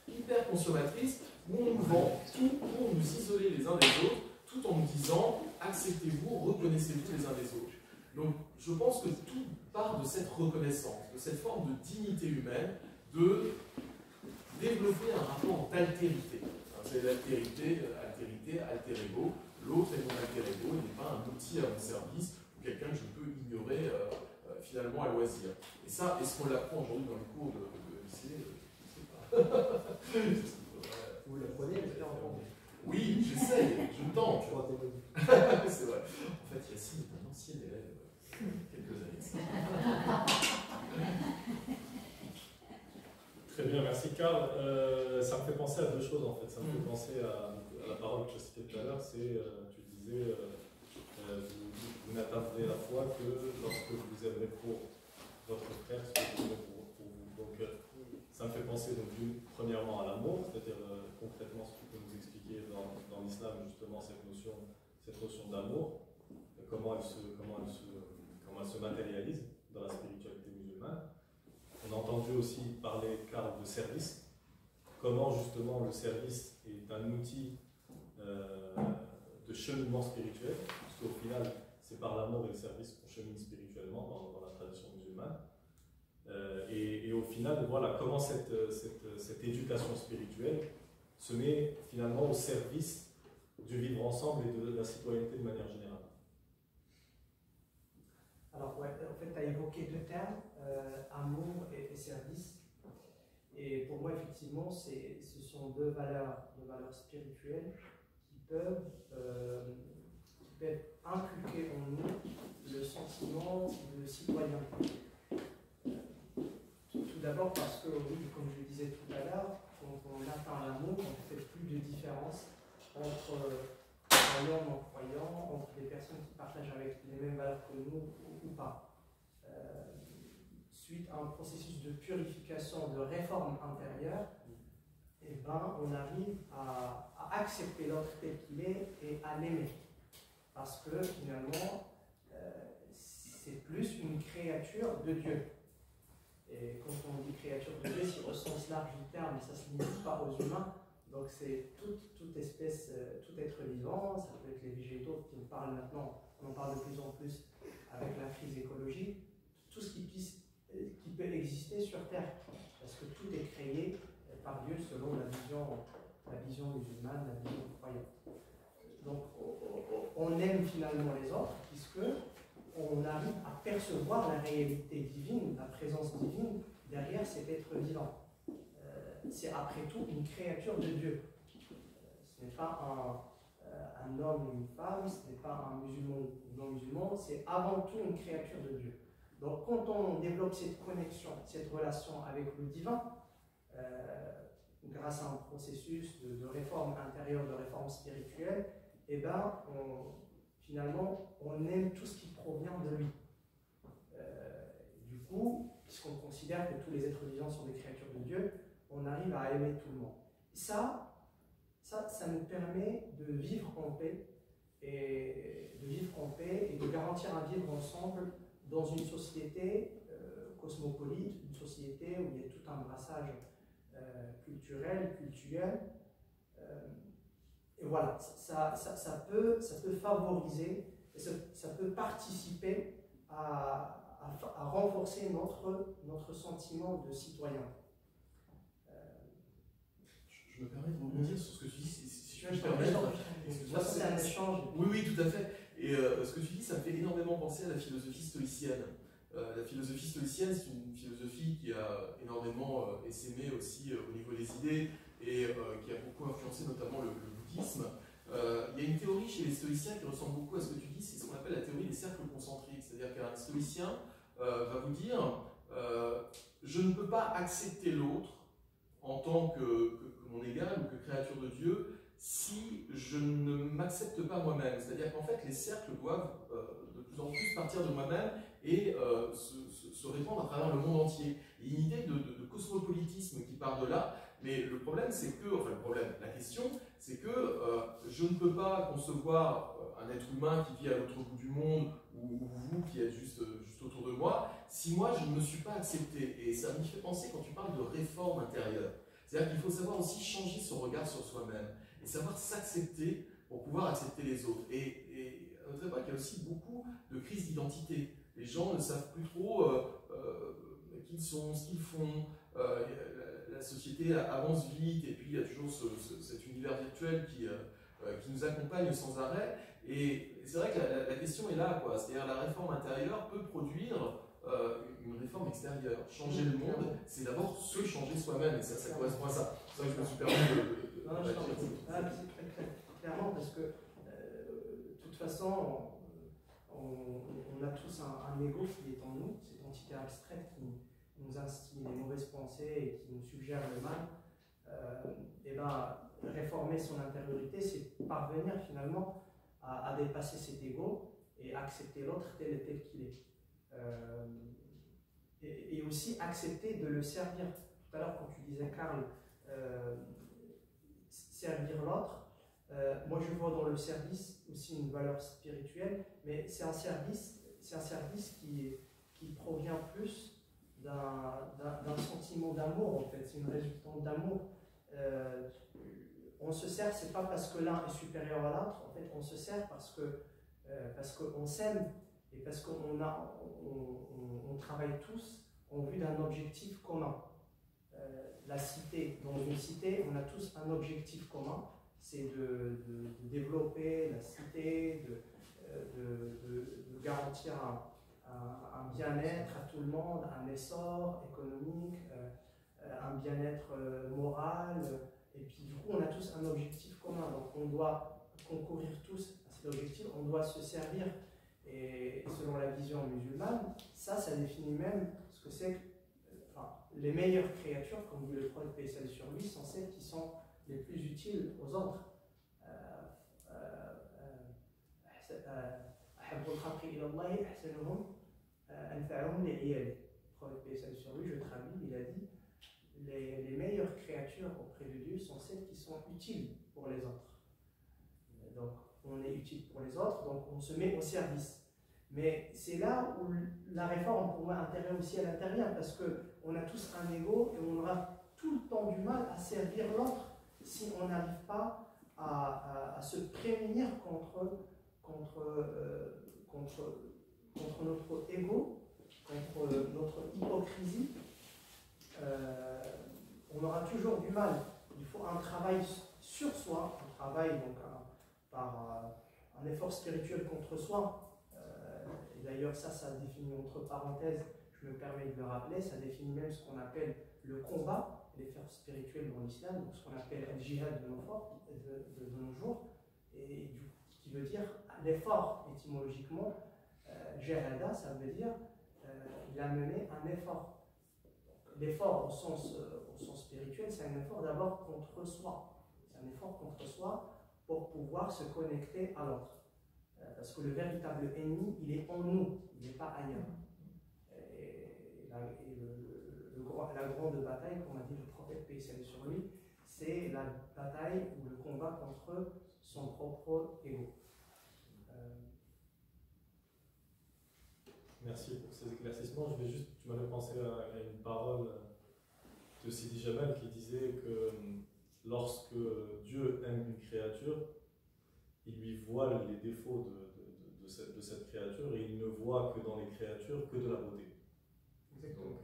hyper consommatrices où on nous vend tout pour nous isoler les uns des autres, tout en nous disant acceptez-vous, reconnaissez-vous les uns des autres. Donc je pense que tout part de cette reconnaissance, de cette forme de dignité humaine, de développer un rapport d'altérité. C'est l'altérité, alter ego. L'autre est mon alter ego, il n'est pas un outil à mon service ou quelqu'un que je peux ignorer finalement à loisir. Et ça, est-ce qu'on l'apprend aujourd'hui dans les cours de lycée? Je ne sais pas. Vous l'apprenez, j'espère en fait. Oui, j'essaye, je tente. C'est vrai. En fait, Yacine est un ancien élève, quelques années. Très bien, merci Karl. Ça me fait penser à deux choses en fait. Ça me fait penser à la parole que je citais tout à l'heure, c'est, tu disais, vous n'atteindrez la foi que lorsque vous aimerez pour votre frère ce que vous aimez pour vous. Donc ça me fait penser donc, premièrement à l'amour, c'est-à-dire concrètement ce que tu peux nous expliquer dans l'islam justement cette notion d'amour, comment elle se matérialise dans la spiritualité musulmane. On a entendu aussi parler, Karl, de service, comment justement le service est un outil de cheminement spirituel, parce qu'au final, c'est par l'amour et le service qu'on chemine spirituellement dans la tradition musulmane. Et au final, voilà comment cette éducation spirituelle se met finalement au service du vivre ensemble et de la citoyenneté de manière générale. Alors, ouais, en fait, tu as évoqué deux termes, amour et service. Et pour moi, effectivement, ce sont deux valeurs spirituelles qui peuvent inculquer en nous le sentiment de citoyenneté. Tout d'abord parce que, oui, comme je le disais tout à l'heure, quand on atteint l'amour, on ne fait plus de différence entre croyants, non-croyants, entre des personnes qui partagent avec les mêmes valeurs que nous ou pas. Suite à un processus de purification, de réforme intérieure, eh ben, on arrive à accepter l'autre tel qu'il est et à l'aimer. Parce que finalement, c'est plus une créature de Dieu. Et quand on dit créature de Dieu, c'est au sens large du terme, ça ne se limite pas aux humains. Donc c'est toute espèce, tout être vivant, ça peut être les végétaux qui nous parlent maintenant, on en parle de plus en plus avec la crise écologique, tout ce qui peut exister sur Terre, parce que tout est créé par Dieu selon la vision musulmane, la vision croyante. Donc on aime finalement les autres, puisque on arrive à percevoir la réalité divine, la présence divine derrière cet être vivant. C'est après tout une créature de Dieu. Ce n'est pas un homme ou une femme, ce n'est pas un musulman ou non-musulman, c'est avant tout une créature de Dieu. Donc quand on développe cette connexion, cette relation avec le divin, grâce à un processus de réforme intérieure, de réforme spirituelle, eh ben, finalement, on aime tout ce qui provient de lui. Du coup, puisqu'on considère que tous les êtres vivants sont des créatures de Dieu, on arrive à aimer tout le monde. Ça nous permet de vivre en paix et de garantir un vivre ensemble dans une société cosmopolite, une société où il y a tout un brassage culturel. Et voilà, ça peut favoriser, ça peut participer à renforcer notre sentiment de citoyen. Je me permets de rebondir sur ce que tu dis, si tu veux me permettre. C'est un échange. Oui, tout à fait. Et ce que tu dis, ça me fait énormément penser à la philosophie stoïcienne. La philosophie stoïcienne, c'est une philosophie qui a énormément essaimé aussi au niveau des idées et qui a beaucoup influencé notamment le bouddhisme. Il y a une théorie chez les stoïciens qui ressemble beaucoup à ce que tu dis, c'est ce qu'on appelle la théorie des cercles concentriques. C'est-à-dire qu'un stoïcien va vous dire je ne peux pas accepter l'autre en tant que mon égal ou que créature de Dieu si je ne m'accepte pas moi-même. C'est-à-dire qu'en fait, les cercles doivent de plus en plus partir de moi-même et se répandre à travers le monde entier. Il y a une idée de cosmopolitisme qui part de là, mais le problème, c'est que, enfin le problème, la question, c'est que je ne peux pas concevoir un être humain qui vit à l'autre bout du monde, ou vous qui êtes juste autour de moi, si moi je ne me suis pas accepté. Et ça me fait penser quand tu parles de réforme intérieure. C'est-à-dire qu'il faut savoir aussi changer son regard sur soi-même et savoir s'accepter pour pouvoir accepter les autres. Et à notre époque, il y a aussi beaucoup de crises d'identité. Les gens ne savent plus trop qui ils sont, ce qu'ils font. La société avance vite et puis il y a toujours cet univers virtuel qui nous accompagne sans arrêt. Et c'est vrai que la question est là, quoi. C'est-à-dire la réforme intérieure peut produire une réforme extérieure. Changer le monde, c'est d'abord se changer soi-même, et ça correspond à ça. C'est ça que je me suis permis de non, c'est clairement, parce que de toute façon, on a tous un ego qui est en nous, cette entité abstraite qui nous instille les mauvaises pensées et qui nous suggère le mal. Et ben, réformer son intériorité, c'est parvenir finalement à dépasser cet ego et accepter l'autre tel qu'il est. Et aussi accepter de le servir. Tout à l'heure, quand tu disais, Karl, servir l'autre, moi je vois dans le service aussi une valeur spirituelle, mais c'est un service qui provient plus d'un sentiment d'amour, en fait. C'est une résultante d'amour. On se sert, c'est pas parce que l'un est supérieur à l'autre, en fait, on se sert parce qu'on s'aime et parce qu'on travaille tous en vue d'un objectif commun. La cité, dans une cité, on a tous un objectif commun, c'est de développer la cité, de garantir un bien-être à tout le monde, un essor économique, un bien-être moral, et puis du coup on a tous un objectif commun, donc on doit concourir tous à cet objectif, on doit se servir, et selon la vision musulmane, ça définit même ce que c'est que les meilleures créatures, comme dit le prophète paix et salut sur lui, sont celles qui sont les plus utiles aux autres. Le prophète paix et salut sur lui, je traduis, il a dit les meilleures créatures auprès de Dieu sont celles qui sont utiles pour les autres. Donc on est utile pour les autres, donc on se met au service. Mais c'est là où la réforme pour moi intéresse aussi à l'intérieur, parce qu'on a tous un ego et on aura tout le temps du mal à servir l'autre si on n'arrive pas à se prémunir contre notre ego, contre notre hypocrisie. On aura toujours du mal. Il faut un travail sur soi, un travail donc par un effort spirituel contre soi. Et d'ailleurs, ça définit entre parenthèses, je me permets de le rappeler, ça définit même ce qu'on appelle le combat, l'effort spirituel dans l'islam, donc ce qu'on appelle le djihad de nos jours, et qui veut dire l'effort étymologiquement. Jihada, ça veut dire il a mené un effort. L'effort au sens spirituel, c'est un effort d'abord contre soi. C'est un effort contre soi pour pouvoir se connecter à l'autre. Parce que le véritable ennemi, il est en nous, il n'est pas ailleurs. Et la grande bataille, comme a dit le prophète, paix et salut sur lui, c'est la bataille ou le combat contre son propre ego. Merci pour ces éclaircissements. Tu m'avais pensé à une parole de Sidi Jamal qui disait que lorsque Dieu aime une créature, il lui voile les défauts de cette créature et il ne voit que dans les créatures que de la beauté. Exactement.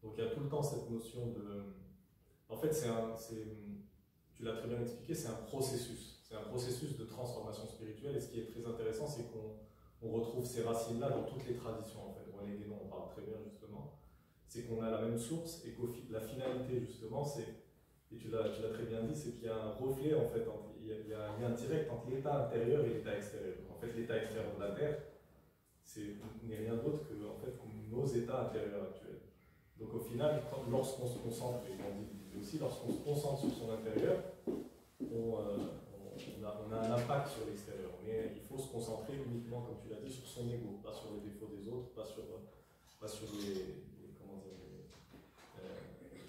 Donc il y a tout le temps cette notion de... En fait, tu l'as très bien expliqué, c'est un processus. C'est un processus de transformation spirituelle. Et ce qui est très intéressant, c'est qu'on retrouve ces racines-là dans toutes les traditions. En fait, René Guénon en parle très bien justement. C'est qu'on a la même source et que la finalité justement, c'est, et tu l'as très bien dit, c'est qu'il y a un reflet en fait, il y a un lien direct entre l'état intérieur et l'état extérieur. En fait, l'état extérieur de la Terre, n'est rien d'autre que en fait, nos états intérieurs actuels. Donc au final, lorsqu'on se concentre, et Gandhi le disait aussi, lorsqu'on se concentre sur son intérieur, on a un impact sur l'extérieur. Mais il faut se concentrer uniquement, comme tu l'as dit, sur son ego, pas sur les défauts des autres, pas sur les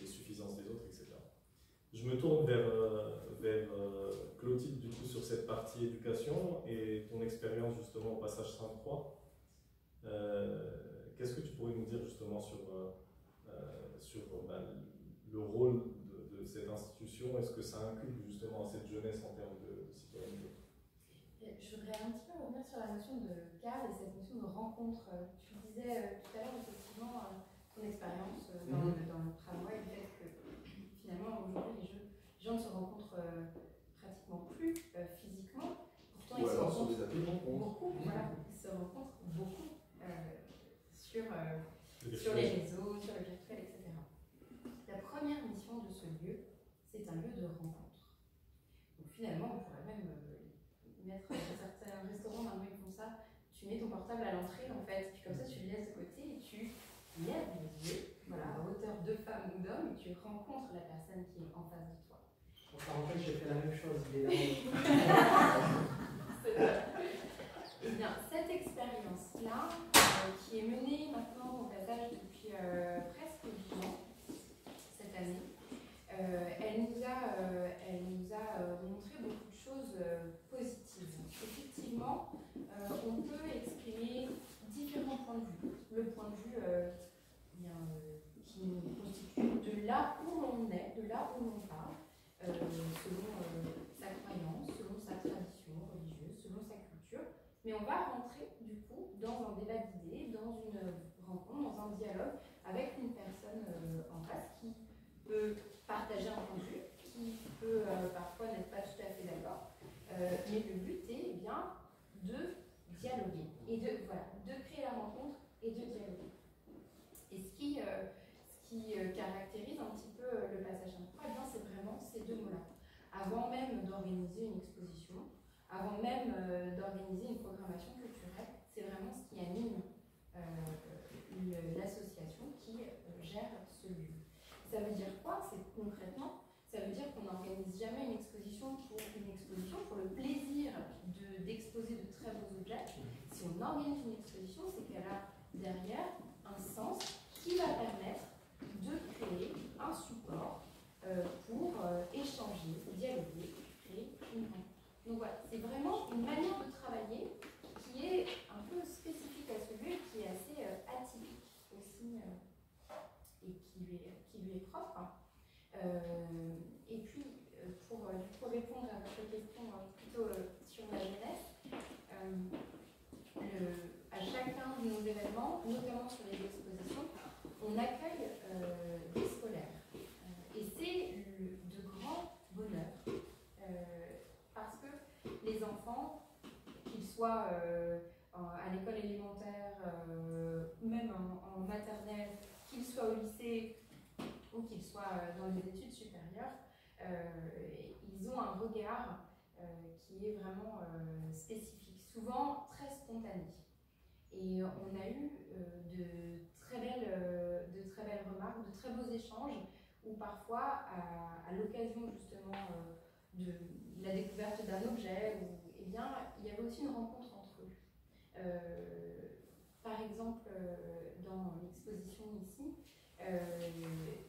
suffisances des autres, etc. Je me tourne vers Clotilde, du coup, sur cette partie éducation et ton expérience justement au passage Sainte-Croix. Qu'est-ce que tu pourrais nous dire justement sur le rôle de cette institution? Est-ce que ça inculque justement à cette jeunesse en termes de citoyenneté? Je voudrais un petit peu revenir sur la notion de cadre et cette notion de rencontre. Tu disais tout à l'heure effectivement ton expérience dans le tramway, le fait que finalement aujourd'hui les gens ne se rencontrent pratiquement plus physiquement. Pourtant ils se rencontrent sur des appels de rencontre. beaucoup. Voilà, ils se rencontrent beaucoup sur les réseaux, sur le virtuel, etc. La première mission de ce lieu, c'est un lieu de rencontre. Donc finalement, on pourrait même mettre certains restaurants, maintenant ils font ça, tu mets ton portable à l'entrée en fait, puis comme ça tu le laisses de côté et tu lèves les yeux, voilà, à hauteur de femme ou d'homme, et tu rencontres la personne qui est en face de toi. En fait, j'ai fait la même chose. Eh bien, cette expérience-là, qui est menée maintenant au passage depuis presque 10 ans, cette année, elle nous a montré beaucoup de choses positives. Effectivement, on peut exprimer différents points de vue. Le point de vue qui nous constitue de là où l'on est, de là où l'on parle, selon sa croyance, selon sa tradition religieuse, selon sa culture. Mais on va rentrer du coup dans un débat d'idées, dans une rencontre, dans un dialogue avec une personne en face qui peut partager un point de vue, qui peut parfois n'être pas tout à fait d'accord. Mais le but est bien de dialoguer et de créer la rencontre et de dialoguer. Et ce qui caractérise un petit peu le passage Sainte-Croix, c'est vraiment ces deux mots-là. Avant même d'organiser une exposition, avant même d'organiser une programmation culturelle, c'est vraiment ce qui anime l'association qui gère ce lieu. Ça veut dire quoi? C'est concrètement, ça veut dire qu'on n'organise jamais une exposition pour le plaisir d'exposer de très beaux objets. Si on organise une exposition, c'est qu'elle a derrière un sens qui va permettre de créer un support pour échanger, dialoguer, créer une rencontre. Donc voilà, c'est vraiment une manière de travailler qui est un peu spécifique à ce lieu, qui est assez atypique aussi et qui lui est propre. Et puis, pour répondre à votre question plutôt sur la jeunesse, à chacun de nos événements, notamment sur les expositions, on accueille des scolaires. Et c'est de grand bonheur, parce que les enfants, qu'ils soient à l'école élémentaire, même en maternelle, qu'ils soient au lycée ou qu'ils soient dans les études supérieures, ils ont un regard qui est vraiment spécifique, souvent très spontané. Et on a eu de très belles remarques, de très beaux échanges, où parfois, à l'occasion justement de la découverte d'un objet, il y avait aussi une rencontre entre eux. Par exemple, dans l'exposition ici,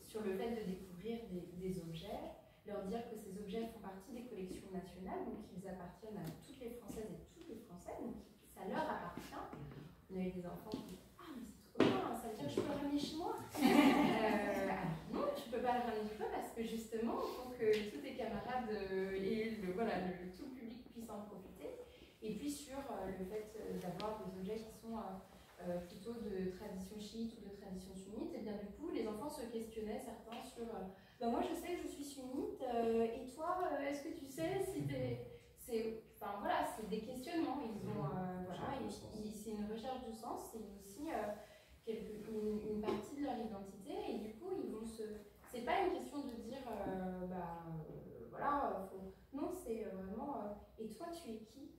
sur le fait de découvrir des objets, leur dire que ces objets font partie des collections nationales, donc ils appartiennent à toutes les Françaises et tous les Français, donc ça leur appartient. On a eu des enfants qui disent « Ah, mais c'est trop bien, ça veut dire que je peux le ramener chez moi ?» Non, tu ne peux pas le ramener chez toi parce que justement, il faut que tous tes camarades et tout le public puissent en profiter. Et puis sur le fait d'avoir des objets qui sont plutôt de tradition chiite ou de tradition sunnite, et bien du coup, les enfants se questionnaient certains sur bah moi je sais que je suis sunnite, et toi, est-ce que tu sais si t'es... Enfin voilà, c'est des questionnements, ils ont, voilà, c'est une recherche du sens, c'est aussi une partie de leur identité, et du coup ils vont se... C'est pas une question de dire, voilà, non, c'est vraiment, et toi tu es qui,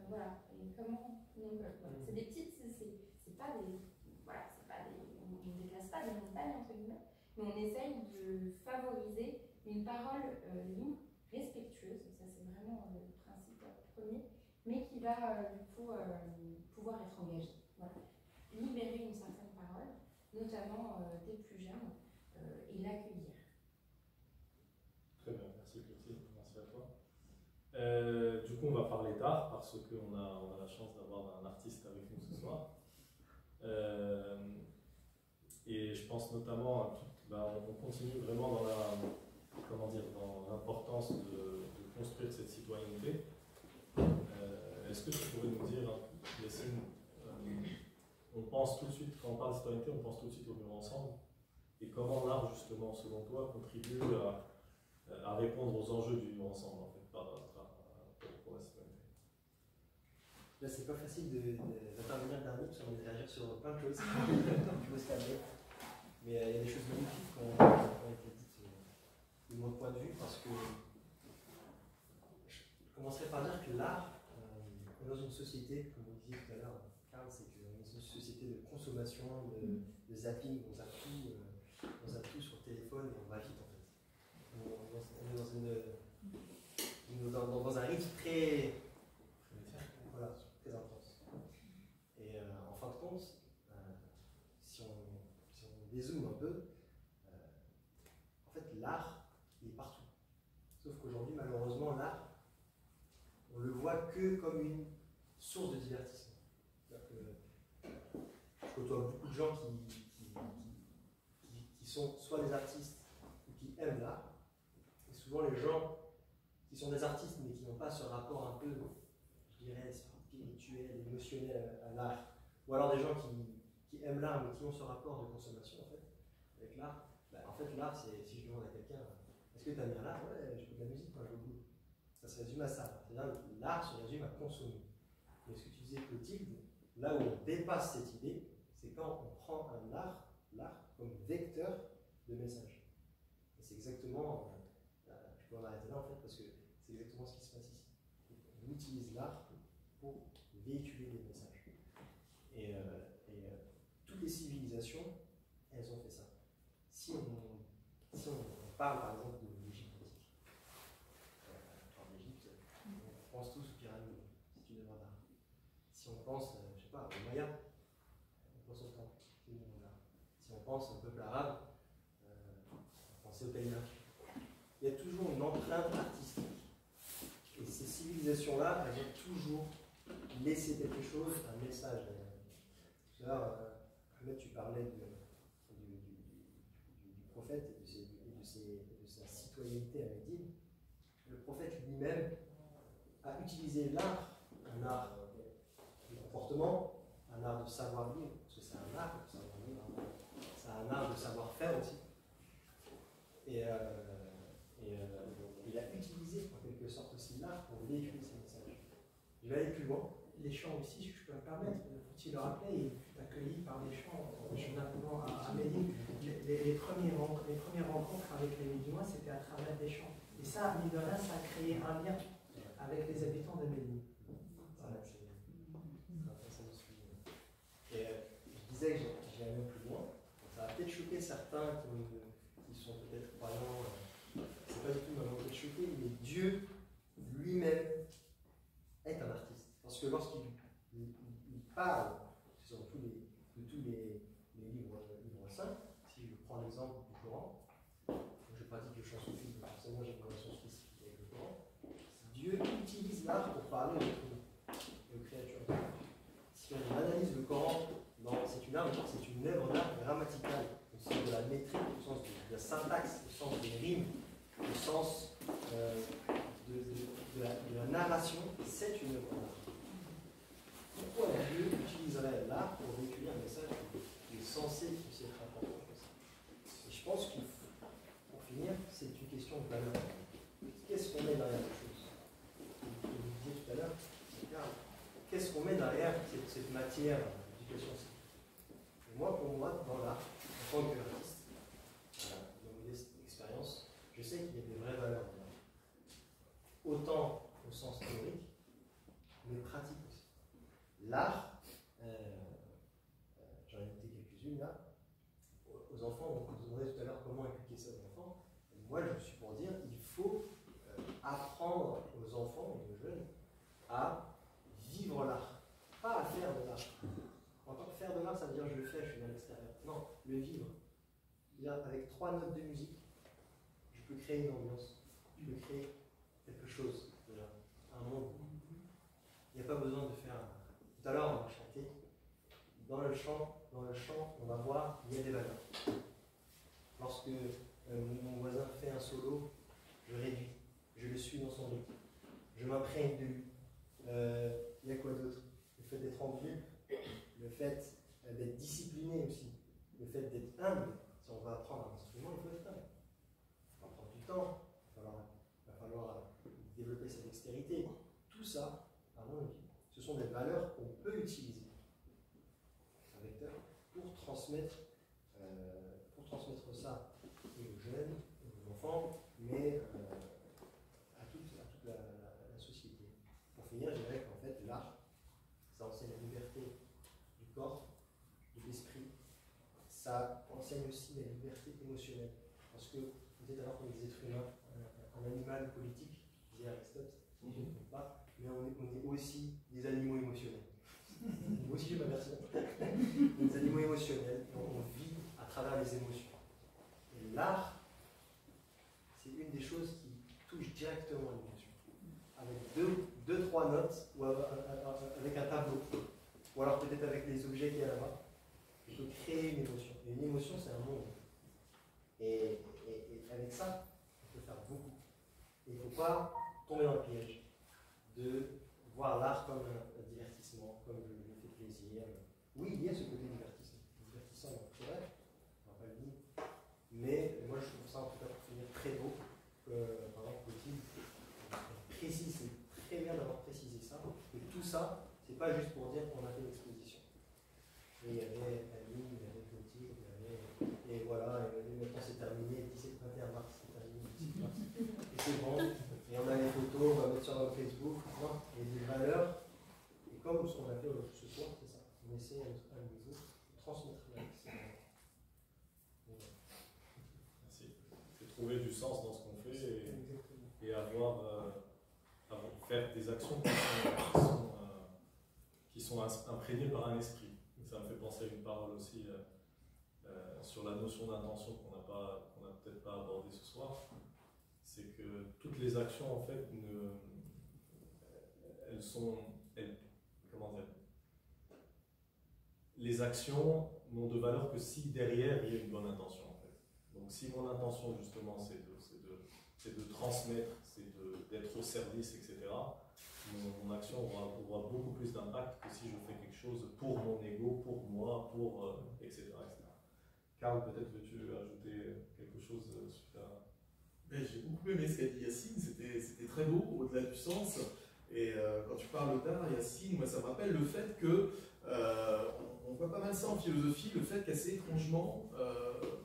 voilà, et comment, donc voilà, c'est des petites, c'est pas des, voilà, c'est pas des, on ne déplace pas des montagnes entre guillemets, mais on essaye de favoriser une parole libre, respectueuse, ça c'est vraiment le principe premier, mais qui va du coup pouvoir être engagée. Voilà. Libérer une certaine parole, notamment des plus jeunes, et l'accueillir. Très bien, merci Clotilde, merci à toi. Du coup, on va parler d'art parce qu'on a la chance d'avoir un artiste avec nous ce soir. Et je pense notamment à on continue vraiment dans dans l'importance de construire cette citoyenneté. Est-ce que tu pourrais nous dire, Yacine, on pense tout de suite, quand on parle de citoyenneté, on pense tout de suite au vivre ensemble. Et comment l'art, justement, selon toi, contribue à répondre aux enjeux du vivre ensemble, en fait, pour la citoyenneté? Là, c'est pas facile d'intervenir dernier, parce qu'on va réagir sur plein de choses. Il faut se calmer. Mais il y a des choses magnifiques qui ont été dites de mon point de vue, parce que je commencerai par dire que l'art, on est dans une société, comme vous disiez tout à l'heure, Karl, c'est qu'on est dans une société de consommation, de zapping, on zappe tout sur le téléphone et on va vite en fait. On est dans un rythme très intense. Et en fin de compte, si on dézoome un peu, en fait l'art il est partout. Sauf qu'aujourd'hui, malheureusement, l'art, on le voit que comme une source de divertissement. C'est-à-dire que je côtoie beaucoup de gens qui sont soit des artistes ou qui aiment l'art. Et souvent les gens qui sont des artistes mais qui n'ont pas ce rapport un peu, je dirais, spirituel, émotionnel à l'art, ou alors des gens qui aiment l'art mais qui ont ce rapport de consommation en fait, avec l'art. En fait l'art, c'est si je demande à quelqu'un est-ce que tu aimes bien l'art? Ouais, je fais de la musique quand je joue au boulot. Ça se résume à ça. C'est-à-dire l'art se résume à consommer. Mais ce que tu disais Clotilde, là où on dépasse cette idée, c'est quand on prend l'art comme vecteur de message. Et c'est exactement, je peux en arrêter là en fait, parce que c'est exactement ce qui se passe ici. On utilise l'art pour véhiculer des messages. Et toutes les civilisations, elles ont fait ça. Si on parle par exemple de l'Égypte antique, en Égypte, on pense tous aux pyramides, c'est une œuvre d'art. Si on pense, je sais pas, aux Mayas, on pense au temple, c'est une œuvre d'art. Si on pense au peuple arabe, on pense au calligraphie. Il y a toujours une empreinte artistique. Et ces civilisations-là, elles ont toujours laissé quelque chose, un message. Tout à l'heure, Ahmed, tu parlais du prophète et de sa citoyenneté à Médine. Le prophète lui-même a utilisé l'art, un art de comportement, un art de savoir-vivre, parce que c'est un art de savoir-vivre, c'est un art de savoir-faire aussi. Et il a utilisé en quelque sorte aussi l'art pour véhiculer ses messages. Je vais aller plus loin. Les chants aussi, si je peux me permettre, faut-il le rappeler, il fut accueilli par des chants, notamment à Médine. Les premières rencontres avec les Médinois, c'était à travers des chants. Et ça, mine de rien, ça a créé un lien avec les habitants de Médine. Voilà, et je disais que j'irais même plus loin. Ça va peut-être choquer certains qui sont peut-être croyants. C'est pas du tout ma volonté de choquer, mais Dieu lui-même est un artiste. Parce que lorsqu'il parle, c'est sur tous les livres saints, si je prends l'exemple du Coran, je pratique le chant soufi, donc forcément j'ai une relation spécifique avec le Coran, Dieu utilise l'art pour parler aux créatures. Si on analyse le Coran, c'est une œuvre d'art grammaticale, au sens de la métrique, au sens de la syntaxe, au sens des rimes, au sens de la narration, c'est une œuvre d'art. Pourquoi Dieu utiliserait l'art pour véhiculer un message qui est censé aussi être important? Et je pense que, pour finir, c'est une question de valeur. Qu'est-ce qu'on met derrière les choses? Vous le disiez tout à l'heure, qu'est-ce qu'on met derrière cette matière d'éducation civique? Moi, pour moi, dans l'art, en tant qu'artiste, dans mon expérience, je sais qu'il y a des vraies valeurs dans l'art. Autant au sens théorique, mais pratique aussi. L'art, j'en ai noté quelques-unes là, aux enfants, on vous demandait tout à l'heure comment inculquer ça aux enfants. Moi, je suis pour dire qu'il faut apprendre aux enfants et aux jeunes à vivre l'art, pas à faire de l'art. Faire de l'art, ça veut dire je le fais, je suis dans l'extérieur. Non, le vivre. Avec 3 notes de musique, je peux créer une ambiance, je peux créer quelque chose, déjà, un monde. Il n'y a pas besoin de faire. Tout à l'heure, on va chanter. Dans le chant, on va voir, il y a des valeurs. Lorsque mon voisin fait un solo, je réduis, je le suis dans son rythme, je m'imprègne de lui. Il y a quoi d'autre? Le fait d'être humble, le fait d'être discipliné aussi, le fait d'être humble. Si on va apprendre un instrument, il faut être humble. Il va prendre du temps, il va falloir développer sa dextérité. Tout ça, ce sont des valeurs qu'on peut utiliser pour transmettre ça aux jeunes, aux enfants, mais à toute la société. Pour finir, je dirais qu'en fait, l'art, ça enseigne la liberté du corps, de l'esprit, ça enseigne aussi la liberté émotionnelle. Parce que, peut-être alors qu'on est des êtres humains, un animal politique, disait Aristote, si je ne me trompe pas, mais on est aussi des animaux émotionnels. Moi aussi, j'ai ma version. Des animaux émotionnels, on vit à travers les émotions. Et l'art, c'est une des choses qui touche directement l'émotion. Avec 2-3 notes, ou avec un tableau, ou alors peut-être avec les objets qu'il y a là-bas, on peut créer une émotion. Et une émotion, c'est un monde. Et avec ça, on peut faire beaucoup. Et il ne faut pas tomber dans le piège de voir l'art comme un divertissement, comme le fait plaisir. Oui, il y a ce côté divertissant, c'est vrai, on va pas le dire. Mais moi, je trouve ça, en tout cas, pour finir, très beau. Par exemple, Clotilde précise, c'est très bien d'avoir précisé ça. Et tout ça, c'est pas juste pour dire qu'on a fait l'exposition. Et il y avait Aline, il y avait Clotilde, et voilà, et maintenant c'est terminé, le 17-21 mars, c'est terminé le 17 mars. Et c'est bon. Et on a les photos, on va mettre sur Facebook, et des valeurs. Et comme ce qu'on a fait ce soir, c'est ça. On essaie à notre niveau de transmettre la Merci. C'est trouver du sens dans ce qu'on fait et faire des actions qui sont imprégnées par un esprit. Ça me fait penser à une parole aussi sur la notion d'intention qu'on n'a peut-être pas abordée ce soir. C'est que toutes les actions, en fait, comment dire, les actions n'ont de valeur que si derrière il y a une bonne intention, en fait. Donc si mon intention, justement, c'est de transmettre, c'est d'être au service, etc., mon action aura beaucoup plus d'impact que si je fais quelque chose pour mon ego, pour moi, etc., etc. Karl, peut-être veux-tu ajouter quelque chose suite à... J'ai beaucoup aimé ce qu'a dit Yacine, c'était très beau, au-delà du sens. Et quand tu parles d'art, Yacine, moi ça me rappelle le fait que, on voit pas mal ça en philosophie, le fait qu'assez étrangement,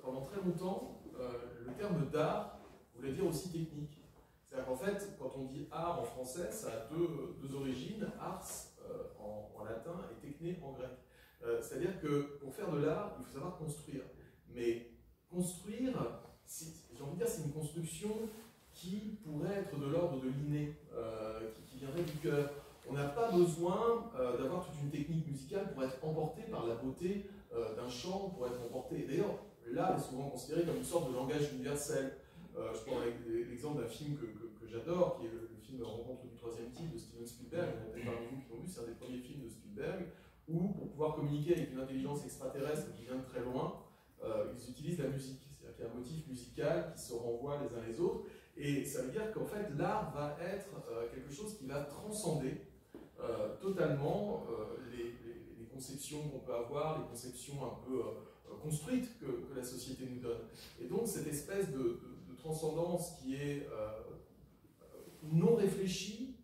pendant très longtemps, le terme d'art voulait dire aussi technique. C'est-à-dire qu'en fait, quand on dit art en français, ça a deux origines, ars en latin et techné en grec. C'est-à-dire que pour faire de l'art, il faut savoir construire. Mais construire, j'ai envie de dire, c'est une construction qui pourrait être de l'ordre de l'inné, qui viendrait du cœur. On n'a pas besoin d'avoir toute une technique musicale pour être emporté par la beauté d'un chant, pour être emporté. D'ailleurs, l'art est souvent considéré comme une sorte de langage universel. Je prends l'exemple d'un film que j'adore, qui est le film Rencontre du troisième type de Steven Spielberg. Il y en a peut-être parmi vous qui l'ont vu, c'est un des premiers films de Spielberg, où pour pouvoir communiquer avec une intelligence extraterrestre qui vient de très loin, ils utilisent la musique. C'est-à-dire qu'il y a un motif musical qui se renvoie les uns les autres. Et ça veut dire qu'en fait, l'art va être quelque chose qui va transcender totalement les conceptions qu'on peut avoir, les conceptions un peu construites que la société nous donne. Et donc, cette espèce de transcendance qui est non réfléchi,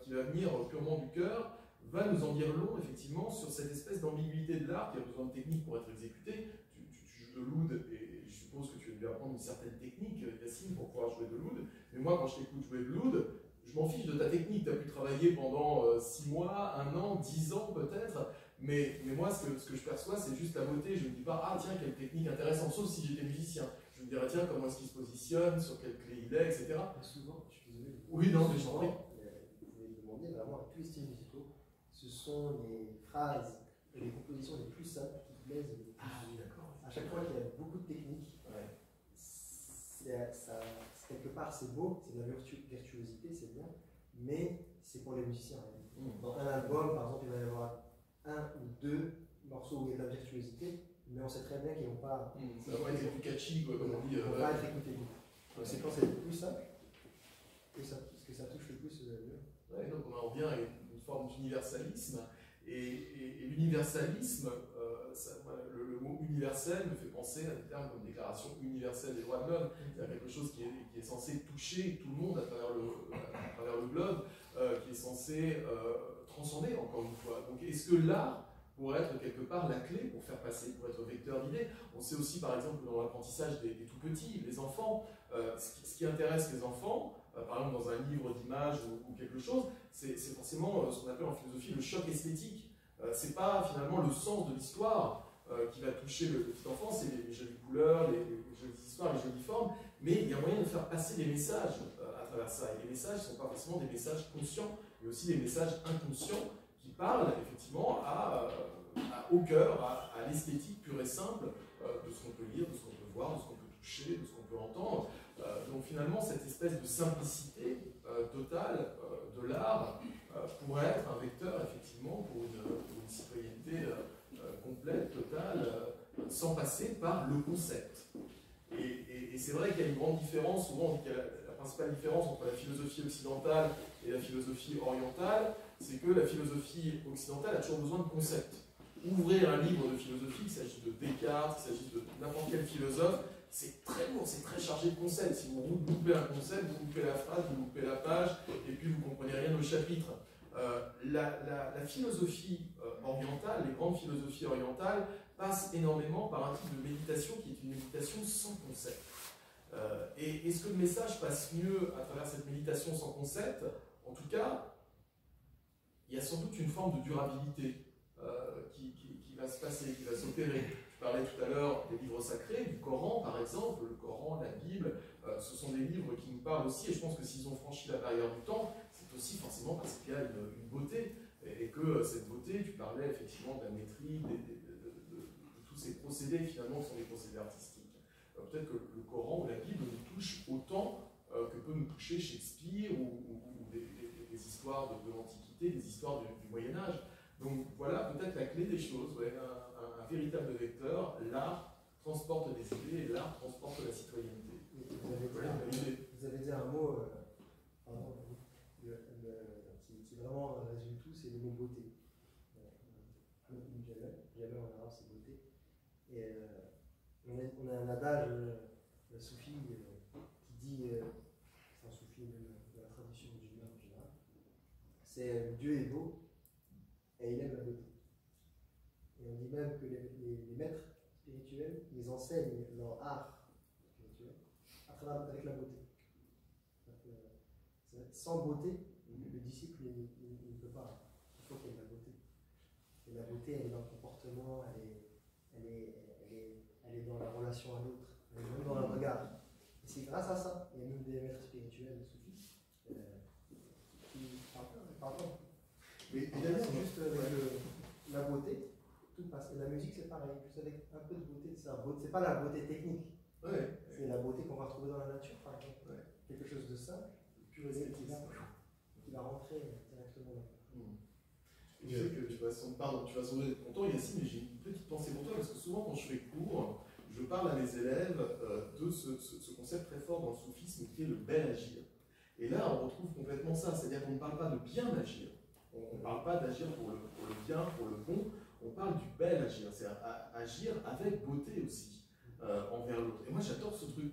qui va venir purement du cœur, va nous en dire long, effectivement, sur cette espèce d'ambiguïté de l'art qui a besoin de technique pour être exécuté. Tu joues de l'oud, et je suppose que tu as dû apprendre une certaine technique, Yacine, pour pouvoir jouer de l'oud. Mais moi, quand je t'écoute jouer de l'oud, je m'en fiche de ta technique. Tu as pu travailler pendant 6 mois, 1 an, 10 ans peut-être, mais moi, ce que je perçois, c'est juste la beauté. Je ne me dis pas, ah tiens, quelle technique intéressante, sauf si j'étais musicien. Je me dirais, tiens, comment est-ce qu'il se positionne, sur quelle clé il est, etc. Souvent, je suis désolé. Oui, non, mais je t'en prie. Vous pouvez demander vraiment à tous les styles musicaux, ce sont les phrases et les compositions les plus simples qui plaisent le plus. Ah oui, d'accord. À chaque fois qu'il y a beaucoup de techniques, quelque part c'est beau, c'est de la virtuosité, c'est bien, mais c'est pour les musiciens. Dans un album, par exemple, il va y avoir 1 ou 2 morceaux où il y a de la virtuosité, mais on sait très bien qu'ils ne vont pas. Ça va être plus catchy, quoi, comme on dit. Ils ne vont pas être écoutés. Donc c'est quand c'est le plus simple que ça touche le plus. Ouais, donc on en revient à une forme d'universalisme. Et l'universalisme, le mot universel me fait penser à des termes comme Déclaration universelle des droits de l'homme. C'est quelque chose qui est censé toucher tout le monde à travers le globe, qui est censé transcender, encore une fois. Donc est-ce que l'art pourrait être quelque part la clé pour faire passer, pour être vecteur d'idées? On sait aussi par exemple dans l'apprentissage des tout petits, les enfants, ce qui intéresse les enfants, par exemple dans un livre d'images ou quelque chose, c'est forcément ce qu'on appelle en philosophie le choc esthétique. C'est pas finalement le sens de l'histoire qui va toucher le petit enfant, c'est les jolies couleurs, les jolies histoires, les jolies formes, mais il y a moyen de faire passer des messages à travers ça. Et les messages ne sont pas forcément des messages conscients, mais aussi des messages inconscients qui parlent effectivement au cœur, à l'esthétique pure et simple de ce qu'on peut lire, de ce qu'on peut voir, de ce qu'on peut toucher, de ce qu'on peut entendre. Donc finalement, cette espèce de simplicité totale de l'art pourrait être un vecteur effectivement pour une citoyenneté complète, totale, sans passer par le concept. Et c'est vrai qu'il y a une grande différence, souvent la principale différence entre la philosophie occidentale et la philosophie orientale, c'est que la philosophie occidentale a toujours besoin de concepts. Ouvrez un livre de philosophie, qu'il s'agisse de Descartes, qu'il s'agisse de n'importe quel philosophe, c'est très lourd, c'est très chargé de concepts. Si vous loupez un concept, vous loupez la phrase, vous loupez la page, et puis vous ne comprenez rien au chapitre. La philosophie orientale, les grandes philosophies orientales, passent énormément par un type de méditation qui est une méditation sans concept. Et est-ce que le message passe mieux à travers cette méditation sans concept? En tout cas, il y a sans doute une forme de durabilité qui va se passer, qui va s'opérer. Je parlais tout à l'heure des livres sacrés, du Coran par exemple. Le Coran, la Bible, ce sont des livres qui nous parlent aussi, et je pense que s'ils ont franchi la barrière du temps, c'est aussi forcément parce qu'il y a une beauté, et que cette beauté, tu parlais effectivement de la maîtrise, de tous ces procédés finalement qui sont des procédés artistiques. Peut-être que le Coran ou la Bible nous touche autant que peut nous toucher Shakespeare ou des histoires de l'Antiquité, des histoires du Moyen-Âge. Donc voilà peut-être la clé des choses, ouais, un véritable vecteur. L'art transporte des idées et l'art transporte la citoyenneté. Vous avez dit un mot qui vraiment résume tout, c'est le mot beauté. Jamais en arabe c'est beauté. Et on a un adage soufi qui dit, c'est un soufi de la tradition musulmane en général, c'est Dieu est beau et il aime la beauté. Et on dit même que les maîtres spirituels, ils enseignent leur art spirituel avec la beauté. Sans beauté, le disciple il ne peut pas. Il faut qu'il y ait de la beauté. Et la beauté, elle est dans le comportement, elle est dans la relation à l'autre, elle est même dans le regard. Et c'est grâce à ça, il y a même des maîtres spirituels, des soufis, qui pardon. Mais c'est juste la beauté, tout passe. Et la musique, c'est pareil, juste avec un peu de beauté. C'est pas la beauté technique, c'est la beauté qu'on va trouver dans la nature, par exemple. Quelque chose de simple, pur et simple, qui va rentrer directement dans Je sais que tu vas sans doute être content, Yacine, mais j'ai une petite pensée pour toi, parce que souvent quand je fais cours, je parle à mes élèves de ce concept très fort dans le soufisme qui est le bel agir. Et là, on retrouve complètement ça, c'est-à-dire qu'on ne parle pas de bien agir, on ne parle pas d'agir pour le bien, pour le bon, on parle du bel agir, c'est agir avec beauté aussi. envers l'autre. Et moi j'adore ce truc,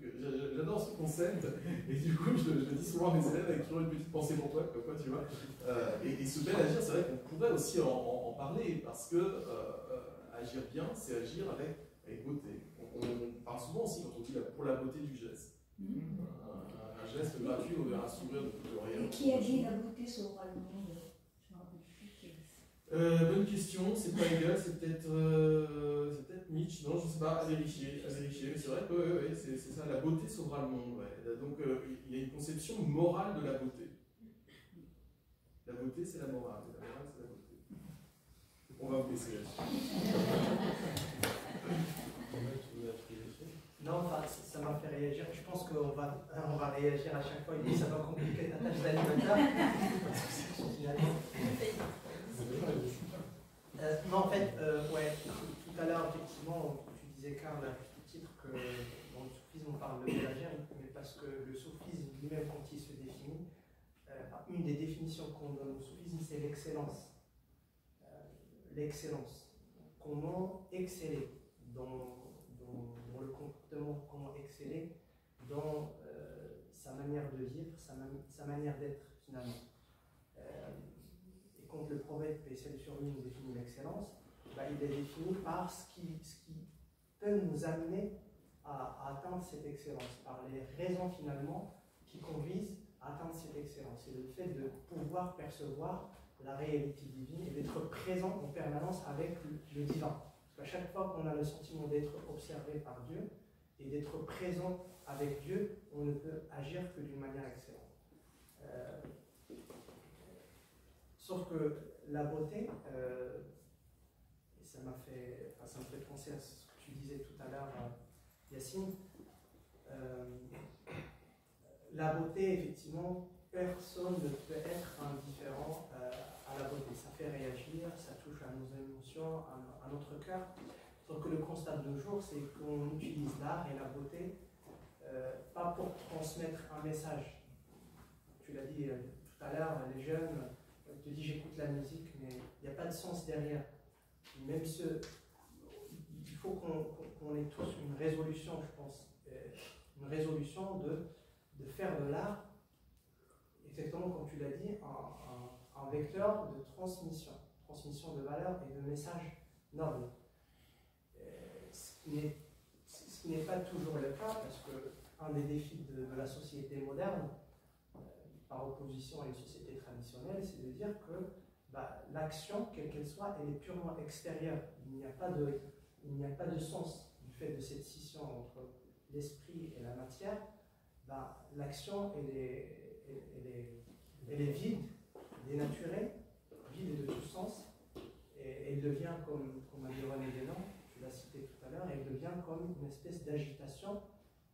j'adore ce concept, et du coup je le dis souvent à mes élèves avec toujours une petite pensée pour toi, quoi, tu vois. Et ce bel agir, c'est vrai qu'on pourrait aussi en parler, parce que agir bien, c'est agir avec beauté. On parle souvent aussi quand on dit pour la beauté du geste. Un geste gratuit ou un sourire de rien. Et qui a dit la beauté sauvera le monde? Je me rappelle plus qui a dit ça. Bonne question, c'est pas égal, c'est peut-être Nietzsche, non je sais pas, à vérifier, mais c'est vrai que ouais, c'est ça, la beauté sauvera le monde. Ouais. Donc il y a une conception morale de la beauté. La beauté c'est la morale, la morale c'est la beauté. On va vous laisser là-dessus. Non, enfin, ça m'a fait réagir. Je pense qu'on va réagir à chaque fois. Et ça va compliquer ta tâche d'animateur. Non, en fait, ouais, tout à l'heure, effectivement, tu disais, Karl, à juste titre, que dans le soufisme, on parle de l'agir, mais parce que le soufisme lui-même, quand il se définit, une des définitions qu'on donne au soufisme, c'est l'excellence. L'excellence. Comment exceller dans le comportement, comment exceller dans sa manière de vivre, sa manière d'être finalement. Et quand le prophète, paix et salut sur lui, nous définit l'excellence, bah, il est défini par ce qui peut nous amener à atteindre cette excellence, par les raisons finalement qui conduisent à atteindre cette excellence. C'est le fait de pouvoir percevoir la réalité divine et d'être présent en permanence avec le divin. Parce qu'à chaque fois qu'on a le sentiment d'être observé par Dieu et d'être présent avec Dieu, on ne peut agir que d'une manière excellente. Sauf que la beauté, et ça me fait penser à ce que tu disais tout à l'heure, Yacine, la beauté, effectivement, personne ne peut être indifférent à la beauté. Ça fait réagir, ça touche à nos émotions, à notre cœur. Sauf que le constat de nos jours, c'est qu'on utilise l'art et la beauté pas pour transmettre un message. Tu l'as dit tout à l'heure, les jeunes te disent j'écoute la musique, mais il n'y a pas de sens derrière. Même il faut qu'on ait tous une résolution, je pense, une résolution de faire de l'art, exactement comme tu l'as dit, un vecteur de transmission de valeurs et de messages nobles. Ce qui n'est pas toujours le cas, parce qu'un des défis de la société moderne, par opposition à une société traditionnelle, c'est de dire que l'action, quelle qu'elle soit, elle est purement extérieure. Il n'y a pas de sens du fait de cette scission entre l'esprit et la matière. L'action, elle est vide, dénaturée, vide de tout sens, et elle devient, comme a dit René Guénon, tu l'as cité tout à l'heure, elle devient comme une espèce d'agitation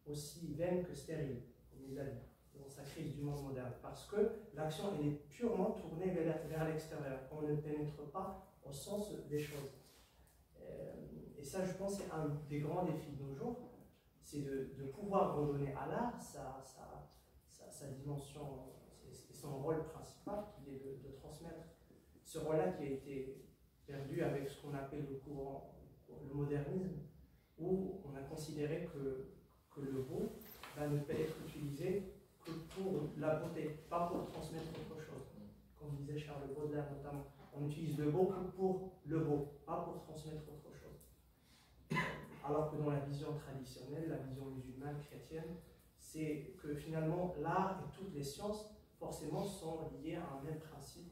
aussi vaine que stérile, comme il l'a dit, dans sa crise du monde moderne, parce que l'action, elle est purement tournée vers l'extérieur, on ne pénètre pas au sens des choses. Et ça, je pense, c'est un des grands défis de nos jours, c'est de pouvoir redonner à l'art sa dimension, c'est son rôle principal, qui est de transmettre ce rôle-là qui a été perdu avec ce qu'on appelle le modernisme, où on a considéré que le beau ne peut être utilisé que pour la beauté, pas pour transmettre autre chose. Comme disait Charles Baudelaire notamment, on utilise le beau que pour le beau, pas pour transmettre autre chose. Alors que dans la vision traditionnelle, la vision musulmane, chrétienne, c'est que finalement l'art et toutes les sciences forcément sont liées à un même principe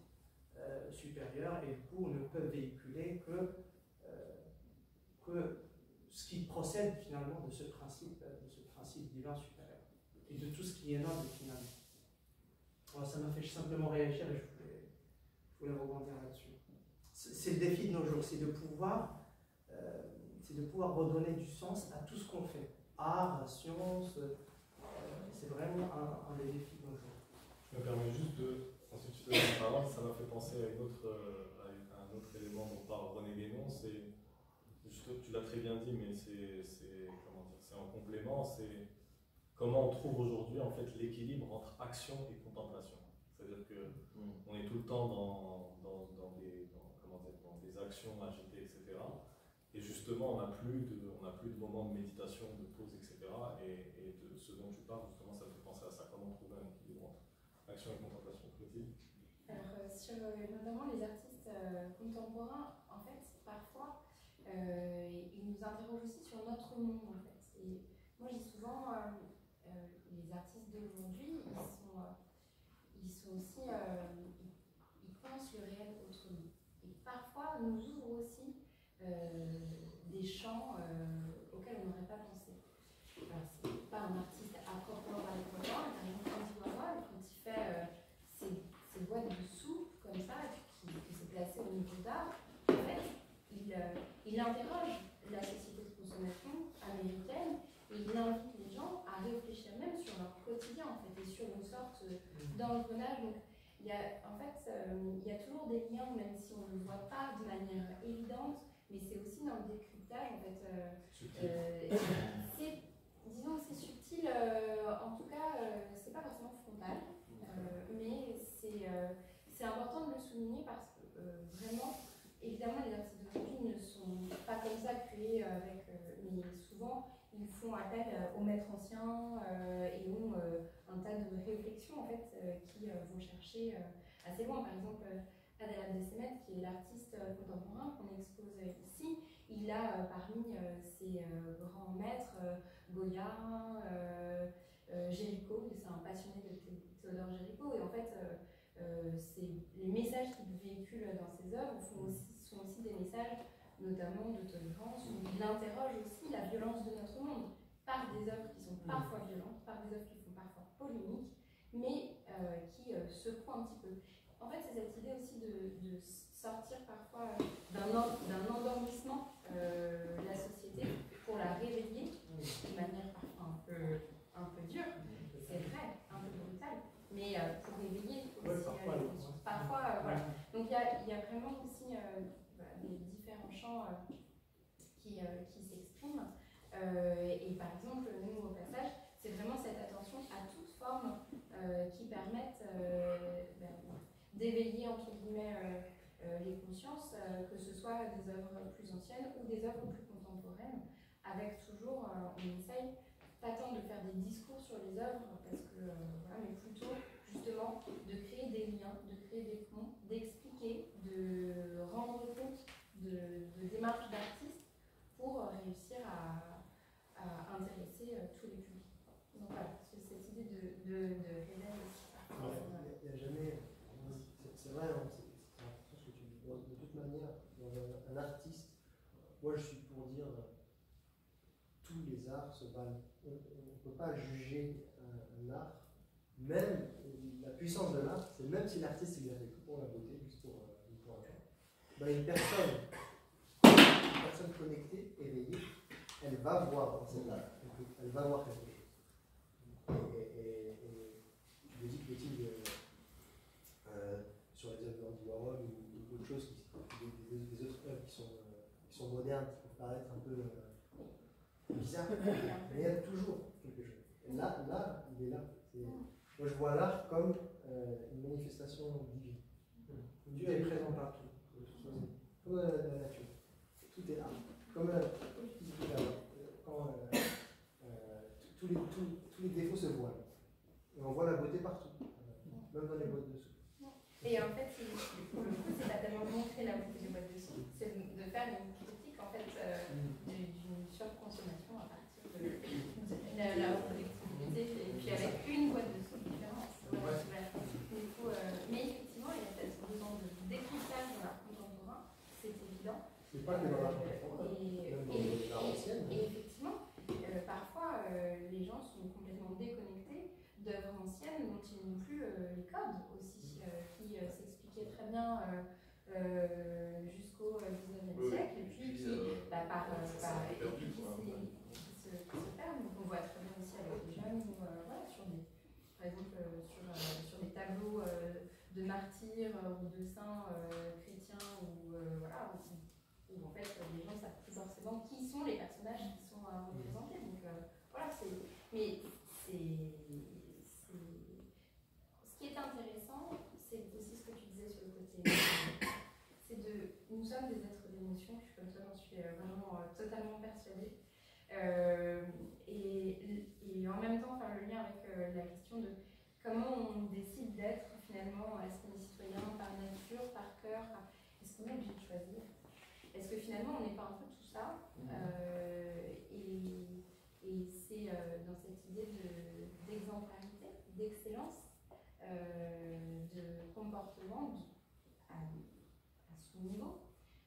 supérieur, et du coup on ne peut véhiculer que ce qui procède finalement de ce principe divin supérieur et de tout ce qui est noble finalement. Alors, ça m'a fait simplement réagir et je voulais rebondir là-dessus. C'est le défi de nos jours, c'est de pouvoir redonner du sens à tout ce qu'on fait. Art, science, c'est vraiment un des défis de nos jours. Je me permets juste ensuite tu donnes la parole, ça m'a fait penser à un autre élément dont parle René Guénon, c'est, tu l'as très bien dit, mais c'est en complément, c'est comment on trouve aujourd'hui en fait l'équilibre entre action et contemplation. C'est-à-dire qu'on est tout le temps dans des actions agitées, etc. Et justement, on n'a plus de moments de méditation, de pause, etc. Et de ce dont tu parles, justement, ça me fait penser à ça. Comment trouver un équilibre entre action et contemplation. Clotilde? Alors, sur notamment les artistes contemporains, en fait, parfois, ils nous interrogent aussi sur notre monde, en fait. Et moi, je dis souvent, les artistes d'aujourd'hui, ils sont aussi, ils pensent le réel autrement. Et parfois, nous ouvrent aussi des champs auxquels on n'aurait pas pensé. Alors, c'est pas un artiste à proprement parler pour moi, par exemple, Andy Warhol, quand il fait ces boîtes de soupe comme ça, qui s'est placé au niveau d'art, en fait, il interroge la société de consommation américaine et il invite les gens à réfléchir même sur leur quotidien, en fait, et sur une sorte d'engrenage. Donc, il y a toujours des liens, même si on ne le voit pas de manière évidente, mais c'est aussi dans le décryptage, en fait. Disons que c'est subtil, en tout cas, c'est pas forcément frontal, mais c'est important de le souligner parce que vraiment, évidemment, les artistes d'aujourd'hui ne sont pas comme ça créés avec, mais souvent ils font appel aux maîtres anciens et ont un tas de réflexions en fait qui vont chercher assez loin. Par exemple, Adel Abdesemet, qui est l'artiste contemporain qu'on expose ici, il a parmi ses grands maîtres Goya, Géricault, c'est un passionné de Théodore Géricault, et en fait, les messages qu'il véhicule dans ses œuvres sont aussi des messages, notamment de tolérance, où il interroge aussi la violence de notre monde par des œuvres qui sont parfois violentes, par des œuvres qui sont parfois polémiques, mais qui secouent un petit peu. En fait, c'est cette idée aussi de sortir parfois d'un endormissement la société pour la réveiller de manière parfois un peu dure, c'est vrai, un peu brutale, mais pour réveiller aussi parfois, voilà. Donc il y a vraiment aussi des différents champs qui s'expriment. Et par exemple, nous, au passage, c'est vraiment cette attention à toute forme qui permettent d'éveiller, entre guillemets, les consciences, que ce soit des œuvres plus anciennes ou des œuvres plus contemporaines, avec toujours, on essaye pas tant de faire des discours sur les œuvres, parce que, voilà, mais plutôt, justement, de créer des liens, de créer des ponts, d'expliquer, de rendre compte de démarches d'artistes pour réussir à intéresser tous les publics. Donc voilà, c'est cette idée de réveil aussi. Il n'y a jamais. C'est vrai, hein, c'est important ce que tu dis. De toute manière, dans un artiste, moi je suis pour dire tous les arts se valent. On ne peut pas juger un art, même la puissance de l'art, c'est même si l'artiste il a fait que pour la beauté, juste pour l'argent, ben une personne connectée, éveillée, elle va voir dans cet art, elle va voir quelque chose. Et je me dis que Clotilde, sur les œuvres d'Andy Warhol ou d'autres choses, des autres œuvres qui sont modernes, qui peuvent paraître un peu bizarres, mais il y a toujours quelque chose. Et là, il est là. Moi, je vois l'art comme une manifestation divine. Dieu est présent partout, de toute façon. Comme la nature. Tout est art. Comme tu disais tout à l'heure, quand tous les défauts se voient. Et on voit la beauté partout, même dans les boîtes de soupe. Et en fait, pour le coup, c'est pas tellement montrer la beauté des boîtes de soupe, c'est de faire une critique en fait d'une surconsommation à partir de la productivité, et puis avec une boîte de soupe différente. Du coup, mais effectivement, il y a peut-être besoin de décryptage dans l'art contemporain, c'est évident. Mais pas que dans l'art contemporain, même dans l'art ancien. Et effectivement, parfois, les gens sont complètement déconnectés d'œuvres anciennes dont ils n'ont plus les codes aussi, qui s'expliquaient très bien jusqu'au XIXe siècle, et puis qui se perdent. Donc on voit très bien aussi avec les jeunes, ou, voilà, par exemple sur des tableaux de martyrs ou de saints chrétiens, ou voilà, où en fait les gens ne savent plus forcément qui sont les personnages qui sont représentés. Donc voilà, mais ce qui est intéressant, c'est aussi ce que tu disais sur le côté, c'est nous sommes des êtres d'émotion, je suis comme ça, j'en suis vraiment totalement persuadée. Et en même temps, faire le lien avec la question de comment on décide d'être finalement, est-ce qu'on est citoyen par nature, par cœur, est-ce qu'on est obligé de choisir? Est-ce que finalement on n'est pas un peu tout ça? Et c'est dans cette idée d'exemplarité, d'excellence, de comportement à son niveau.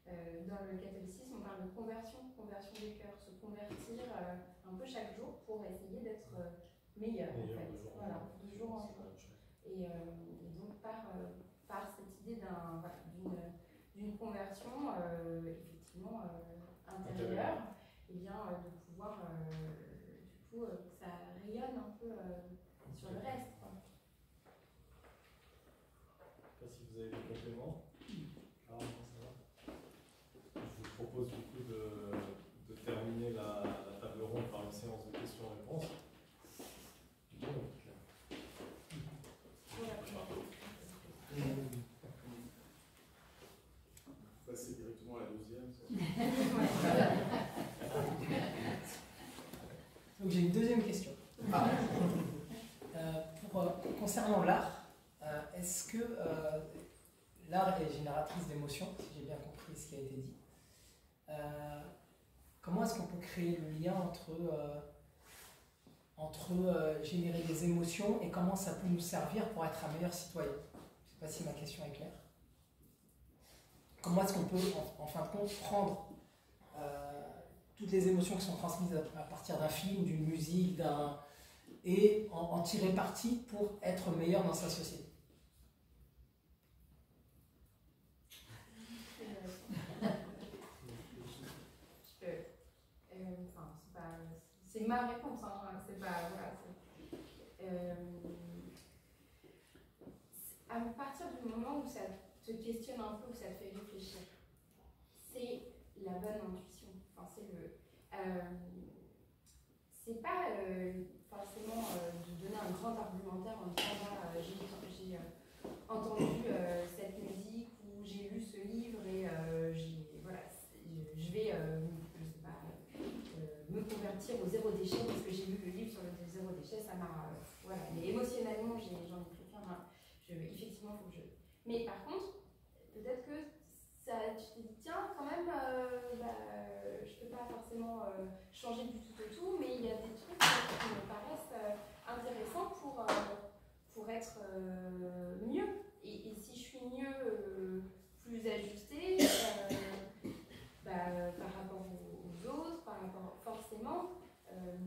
Dans le catholicisme, on parle de conversion des cœurs, se convertir un peu chaque jour pour essayer d'être meilleur en fait. Voilà, de jour en jour. Et donc par cette idée d'une conversion effectivement intérieure, et bien de pouvoir du coup que ça rayonne un peu sur le reste. Quoi. Je ne sais pas si vous avez des compléments. Ah, non, ça va. Je vous propose du coup de terminer la table ronde par une séance de questions-réponses. Donc, passer directement à la deuxième. Donc j'ai une deuxième question. Concernant l'art, est-ce que l'art est génératrice d'émotions, si j'ai bien compris ce qui a été dit? Comment est-ce qu'on peut créer le lien entre générer des émotions et comment ça peut nous servir pour être un meilleur citoyen? Je ne sais pas si ma question est claire. Comment est-ce qu'on peut, en fin de compte, prendre toutes les émotions qui sont transmises à partir d'un film, d'une musique, et en tirer parti pour être meilleur dans sa société? C'est ma réponse, hein. C'est pas, voilà, à partir du moment où ça te questionne un peu, où ça te fait réfléchir, c'est la bonne intuition. Enfin, c'est pas forcément de donner un grand argumentaire en disant j'ai entendu cette musique ou j'ai lu ce livre et voilà, je vais me convertir au zéro déchet parce que j'ai lu le livre sur le zéro déchet, ça m'a voilà, mais émotionnellement j'en ai pris plein. Effectivement, il faut que je. Mais par contre, peut-être que tu te dis tiens, quand même, je peux pas forcément changer du tout au tout, mais il y a des trucs qui me paraissent intéressants pour être mieux. Et si je suis mieux, plus ajustée par rapport aux autres, par rapport forcément,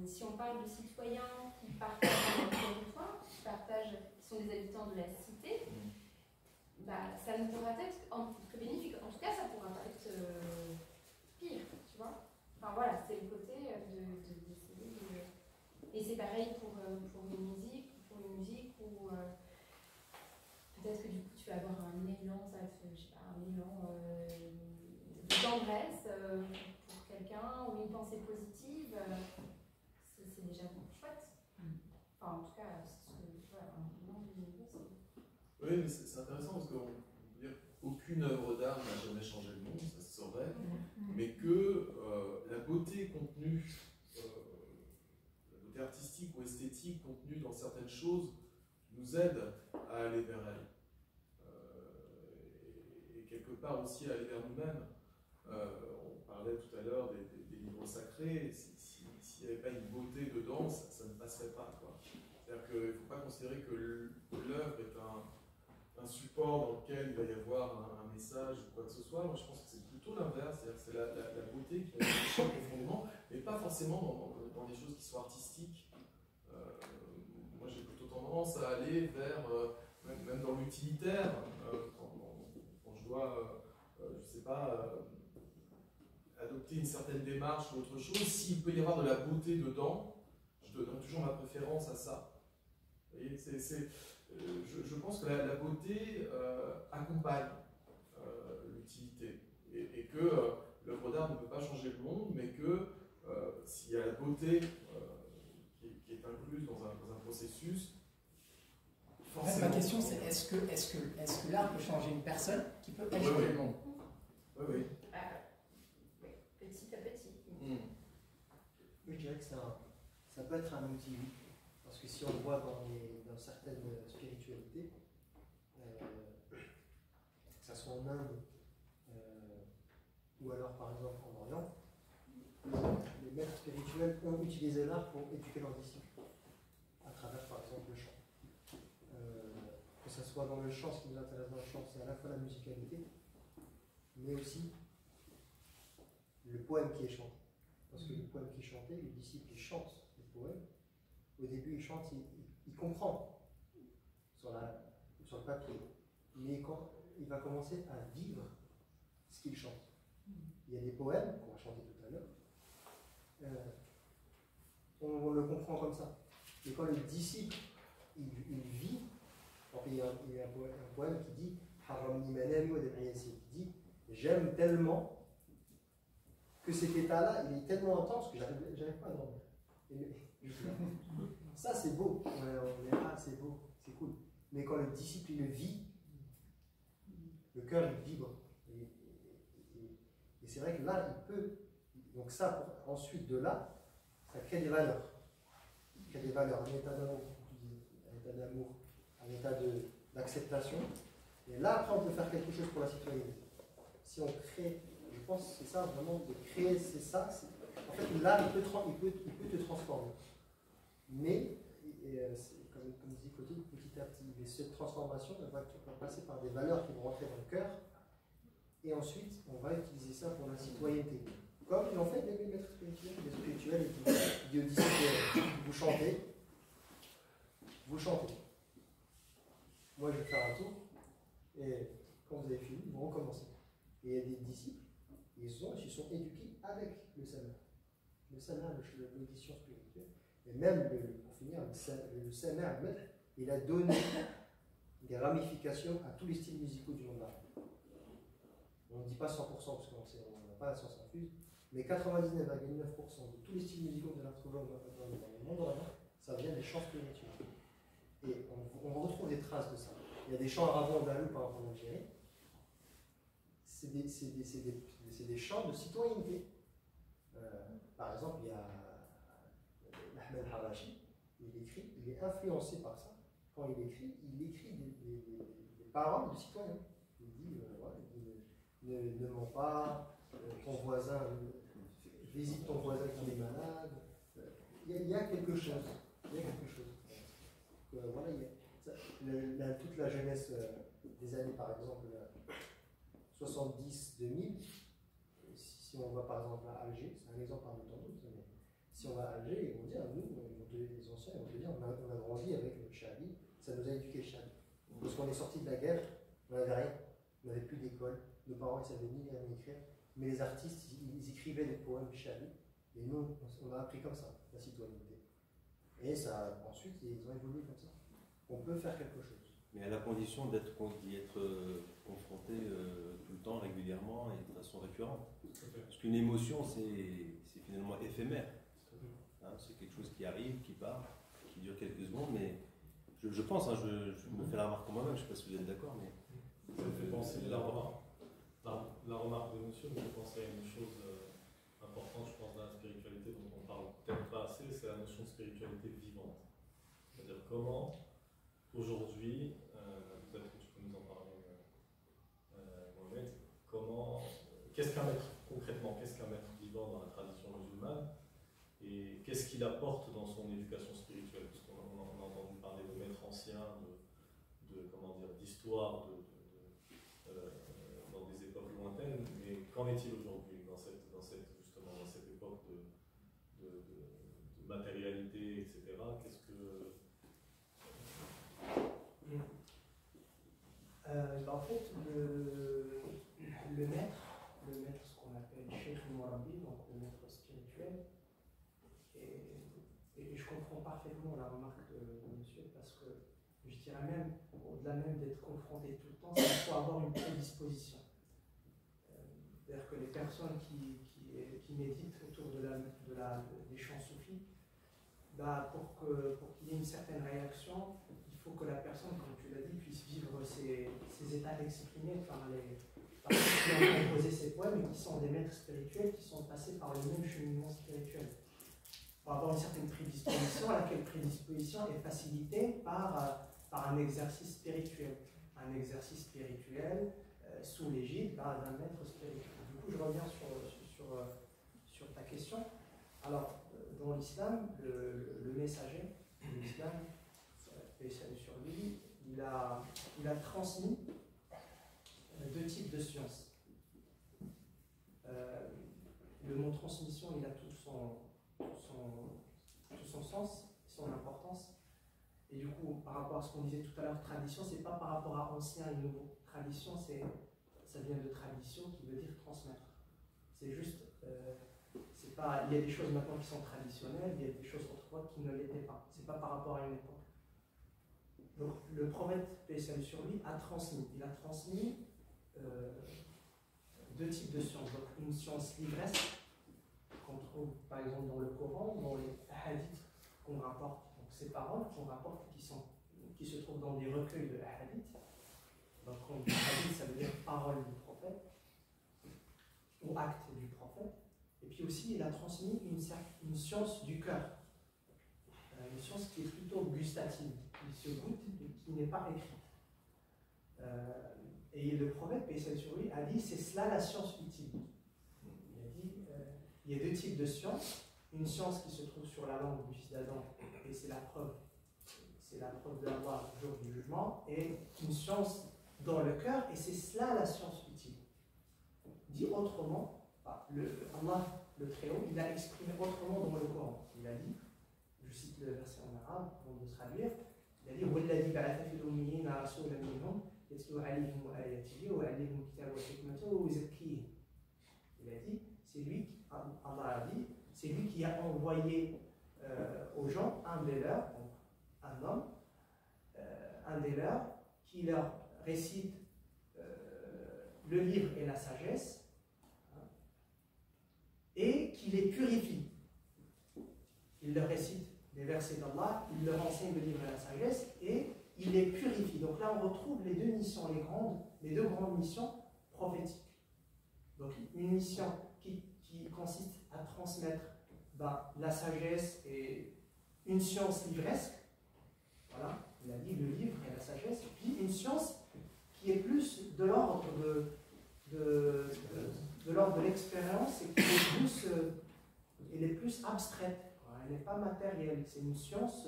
si on parle de citoyens qui partagent le territoire, qui sont des habitants de la cité, ça ne pourra être que bénéfique. En tout cas, ça pourra pas être pire, tu vois. Enfin voilà, c'est le côté d'essayer de. Et c'est pareil pour une musique, où peut-être que du coup tu vas avoir un élan, un élan de tendresse pour quelqu'un, ou une pensée positive, c'est déjà chouette. Enfin, en tout cas, un élan de niveau, Oui, mais c'est intéressant parce qu'on peut dire qu'aucune œuvre d'art n'a jamais changé le monde, ça se saurait, mais que la beauté contenue, la beauté artistique ou esthétique contenue dans certaines choses nous aide à aller vers elle. Et quelque part aussi à aller vers nous-mêmes. On parlait tout à l'heure des livres sacrés, s'il n'y avait pas une beauté dedans, ça ne passerait pas, quoi. C'est-à-dire qu'il ne faut pas considérer que l'œuvre est un support dans lequel il va y avoir un message ou quoi que ce soit. Moi, je pense que c'est plutôt l'inverse, c'est-à-dire que c'est la beauté qui va nous toucher profondément, mais pas forcément dans des choses qui sont artistiques. Moi, j'ai plutôt tendance à aller vers, même dans l'utilitaire, quand je dois, je sais pas, adopter une certaine démarche ou autre chose, s'il peut y avoir de la beauté dedans, je donne toujours ma préférence à ça. Vous voyez, je pense que la beauté accompagne l'utilité et que l'œuvre d'art ne peut pas changer le monde, mais que s'il y a la beauté qui est incluse dans un processus, forcément. En fait, ma question c'est est-ce que l'art peut changer une personne qui peut changer le monde? Oui, oui. Petit à petit. dirais que ça peut être un outil, parce que si on le voit dans certaines spiritualités, que ce soit en Inde ou alors par exemple en Orient, les maîtres spirituels ont utilisé l'art pour éduquer leurs disciples, à travers par exemple le chant. Que ce soit dans le chant, ce qui nous intéresse dans le chant, c'est à la fois la musicalité, mais aussi le poème qui est chanté. Parce que le poème qui est chanté, les disciples ils chantent le poème. Au début, il chante, il comprend sur le papier, mais quand il va commencer à vivre ce qu'il chante. Il y a des poèmes qu'on va chanter tout à l'heure. On le comprend comme ça. Et quand le disciple il vit, il y a un poème qui dit qui dit j'aime tellement que cet état-là, il est tellement intense que j'arrive pas à dormir. Ça, c'est beau. On est là, c'est beau, c'est cool. Mais quand le disciple il le vit, le cœur il vibre. Et c'est vrai que là, il peut. Donc, ça, ensuite de là, ça crée des valeurs. Ça crée des valeurs, un état d'amour, un état d'acceptation. Et là, après, on peut faire quelque chose pour la citoyenneté. Si on crée, je pense que c'est ça vraiment, de créer, c'est ça. En fait, là, il peut te transformer. Mais, comme dit Clotilde, petit à petit, cette transformation elle va passer par des valeurs qui vont rentrer dans le cœur. Et ensuite, on va utiliser ça pour la citoyenneté. Comme ils l'ont fait les maîtres spirituels. Les spirituels, ils disent vous chantez. Vous chantez. Moi, je vais faire un tour. Et quand vous avez fini, ils vont recommencer. Et il y a des disciples, ils se sont éduqués avec le Sana. Le Sana, l'audition spirituelle. Et même, pour finir, le Sana, le maître, il a donné des ramifications à tous les styles musicaux du monde arabe. On ne dit pas 100% parce qu'on n'a pas la science infuse, mais 99,9% de tous les styles musicaux de l'art dans le monde arabe, ça vient des chants spirituels. Et on retrouve des traces de ça. Il y a des chants arabes andalous par rapport en Algérie. C'est des chants de citoyenneté. Par exemple, il y a Ahmed Harachi, il est influencé par ça. Quand il écrit des paroles de citoyens. Il dit, ne mens pas, ton voisin, visite ton voisin qui est malade. Il y a quelque chose. Voilà, toute la jeunesse des années, par exemple, 70-2000, si on va par exemple à Alger, c'est un exemple parmi tant d'autres, mais si on va à Alger, ils vont dire, les anciens, ils vont te dire, on a grandi avec le Chabi, ça nous a éduqué le Chabi. Parce qu'on est sorti de la guerre, on n'avait rien, on n'avait plus d'école, nos parents ne savaient ni lire ni écrire, mais les artistes, ils écrivaient des poèmes Chabi, et nous, on a appris comme ça, la citoyenneté. Et ça, ensuite, ils ont évolué comme ça. On peut faire quelque chose. Mais à la condition d'y être confronté tout le temps, régulièrement et de façon récurrente. Parce qu'une émotion, c'est finalement éphémère. Hein, c'est quelque chose qui arrive, qui part, qui dure quelques secondes, mais je pense, hein, je me fais la remarque moi-même, je ne sais pas si vous êtes d'accord, mais... Ça me fait penser la remarque de monsieur, me fait penser à une chose importante, je pense, dans la spiritualité dont on parle peut-être pas assez, c'est la notion de spiritualité vivante. C'est-à-dire comment, aujourd'hui, peut-être que tu peux nous en parler, Mohamed, qu'est-ce qu'un maître, concrètement, qu'est-ce qu'un maître vivant dans la tradition musulmane et qu'est-ce qu'il apporte dans son éducation spirituelle? Parce qu'on a entendu parler de maîtres anciens, d'histoire, dans des époques lointaines, mais qu'en est-il aujourd'hui dans cette époque de matérialité, etc. Qu'est-ce que... En fait, le maître, ce qu'on appelle Cheikh Mourabi, donc le maître spirituel, et je comprends parfaitement la remarque de monsieur, parce que je dirais même, au-delà même d'être confronté tout le temps, il faut avoir une prédisposition. C'est-à-dire que les personnes qui méditent autour des chants soufis, pour qu'il y ait une certaine réaction, il faut que la personne, comme tu l'as dit, puisse vivre ces états exprimés par ceux qui ont composé ces poèmes et qui sont des maîtres spirituels qui sont passés par le même cheminement spirituel. faut avoir une certaine prédisposition, laquelle prédisposition est facilitée par un exercice spirituel. Un exercice spirituel sous l'égide d'un maître spirituel. Du coup, je reviens sur ta question. Alors, dans l'islam, le messager de l'islam, paix et salut sur lui, il a transmis deux types de sciences. Le mot transmission, il a tout son sens, son importance. Et du coup, par rapport à ce qu'on disait tout à l'heure, tradition, c'est pas par rapport à ancien et nouveau. Tradition, ça vient de tradition qui veut dire transmettre. C'est juste, c'est pas, il y a des choses maintenant qui sont traditionnelles, il y a des choses autrefois qui ne l'étaient pas. C'est pas par rapport à une époque. Donc, le prophète, paix et salut sur lui, a transmis. Il a transmis deux types de sciences. Donc, une science livresque, qu'on trouve par exemple dans le Coran, dans les hadiths qu'on rapporte, donc ces paroles qu'on rapporte qui se trouvent dans des recueils de hadiths. Donc, quand on dit hadith, ça veut dire parole du prophète ou acte du prophète. Et puis aussi, il a transmis une science du cœur, une science qui est plutôt gustative, qui se goûte et qui n'est pas écrite. Et le prophète, paix et salut sur lui, a dit c'est cela la science utile. Il a dit il y a deux types de sciences. Une science qui se trouve sur la langue du fils d'Adam, et c'est la preuve de l'Allah le jour du jugement, et une science dans le cœur, et c'est cela la science utile. Dit autrement, Allah le Très-Haut, il a exprimé autrement dans le Coran. Il a dit, je cite le verset en arabe pour le traduire, il a dit وَالَّذِي بَعَثَ فِي الْأُمِّيِّينَ رَسُولًا مِّنْهُمْ يَتْلُو عَلَيْهِمْ آيَاتِهِ وَيُعَلِّمُهُمُ الْكِتَابَ وَالْحِكْمَةَ وَيُزَكِّيهِمْ. Il a dit, c'est lui, Allah a dit, c'est lui qui a envoyé aux gens un des leurs, donc un homme, un des leurs, qui leur récite le livre et la sagesse, et qui les purifie. Il leur récite les versets d'Allah, il leur enseigne le livre et la sagesse, et il les purifie. Donc là, on retrouve les deux missions, les deux grandes missions prophétiques. Donc une mission qui consiste à transmettre la sagesse et une science livresque. Voilà, il a dit le livre et la sagesse. Puis une science qui est plus de l'ordre de l'expérience et qui est plus abstraite. Elle n'est pas matérielle. C'est une science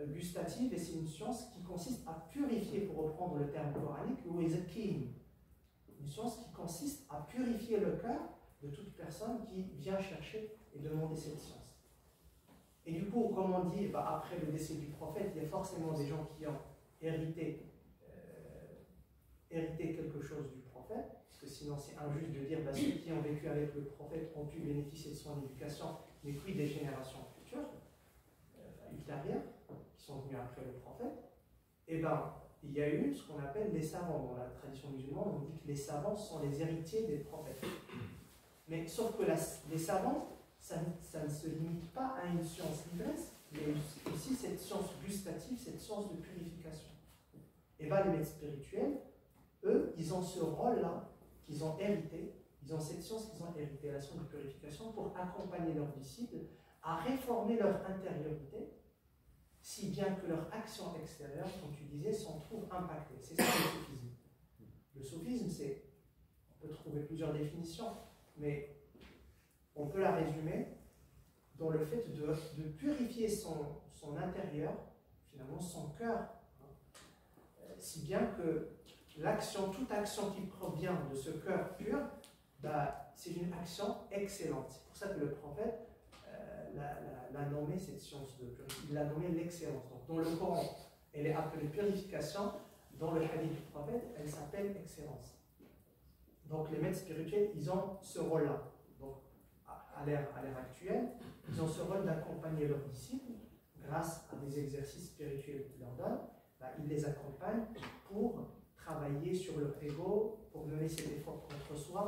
gustative et c'est une science qui consiste à purifier, pour reprendre le terme coranique, ou ezakim. Une science qui consiste à purifier le cœur de toute personne qui vient chercher et demander cette science. Et du coup, comme on dit, après le décès du prophète, il y a forcément des gens qui ont hérité quelque chose du prophète, parce que sinon c'est injuste de dire ceux qui ont vécu avec le prophète ont pu bénéficier de son éducation, mais puis des générations futures, ultérieures, qui sont venues après le prophète. Et il y a eu ce qu'on appelle les savants. Dans la tradition musulmane, on dit que les savants sont les héritiers des prophètes. Mais sauf que les savants, ça ne se limite pas à une science livresque, mais aussi cette science gustative, cette science de purification. Et les maîtres spirituels, eux, ils ont ce rôle-là qu'ils ont hérité, ils ont cette science qu'ils ont hérité, la science de purification, pour accompagner leurs disciples à réformer leur intériorité, si bien que leur action extérieure, comme tu disais, s'en trouve impactée. C'est ça le soufisme. Le soufisme, on peut trouver plusieurs définitions, mais on peut la résumer dans le fait de purifier son intérieur, finalement son cœur, si bien que toute action qui provient de ce cœur pur, c'est une action excellente. C'est pour ça que le prophète l'a nommé cette science de purification, il l'a nommé l'excellence. Donc dans le Coran, elle est appelée purification, dans le hadith du prophète, elle s'appelle excellence. Donc les maîtres spirituels, ils ont ce rôle-là. Donc à l'ère actuelle, ils ont ce rôle d'accompagner leurs disciples grâce à des exercices spirituels qu'ils leur donnent. Ils les accompagnent pour travailler sur leur ego, pour mener cet effort contre soi,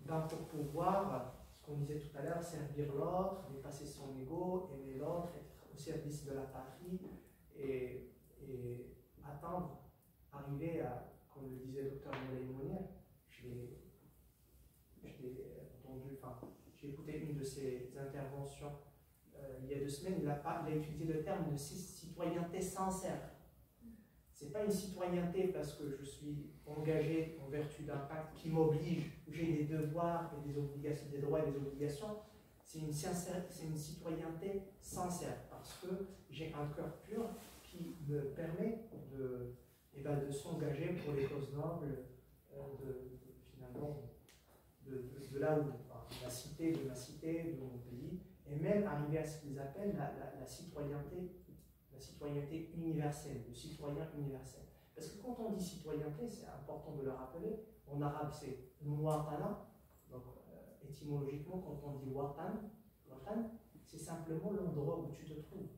pour pouvoir, ce qu'on disait tout à l'heure, servir l'autre, dépasser son ego, aimer l'autre, être au service de la patrie et arriver à, comme le disait le docteur Moulay Mounir, j'ai écouté une de ses interventions il y a 2 semaines, il a utilisé le terme de citoyenneté sincère. Ce n'est pas une citoyenneté parce que je suis engagé en vertu d'un pacte qui m'oblige, où j'ai des devoirs et des obligations, des droits et des obligations. C'est une citoyenneté sincère parce que j'ai un cœur pur qui me permet de s'engager pour les causes nobles, finalement, de là où, de ma cité, de mon pays, et même arriver à ce qu'ils appellent la citoyenneté universelle, le citoyen universel. Parce que quand on dit citoyenneté, c'est important de le rappeler, en arabe c'est muwatana, donc étymologiquement quand on dit watan, c'est simplement l'endroit où tu te trouves.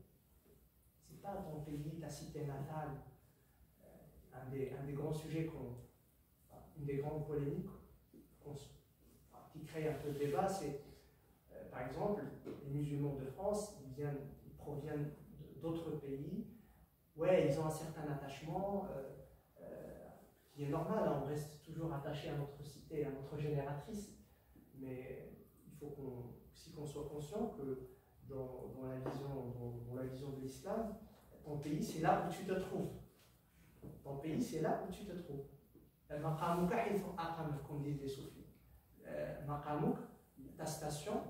C'est pas ton pays, ta cité natale. Un des grands sujets, une des grandes polémiques qui crée un peu de débat, c'est par exemple, les musulmans de France, ils proviennent d'autres pays. Ouais, ils ont un certain attachement qui est normal, hein, on reste toujours attaché à notre cité, à notre génératrice, mais il faut aussi qu'on soit conscient que dans la vision de l'islam, ton pays c'est là où tu te trouves. Ton pays c'est là où tu te trouves. Comme disent les soufis. Maqamouk, ta station,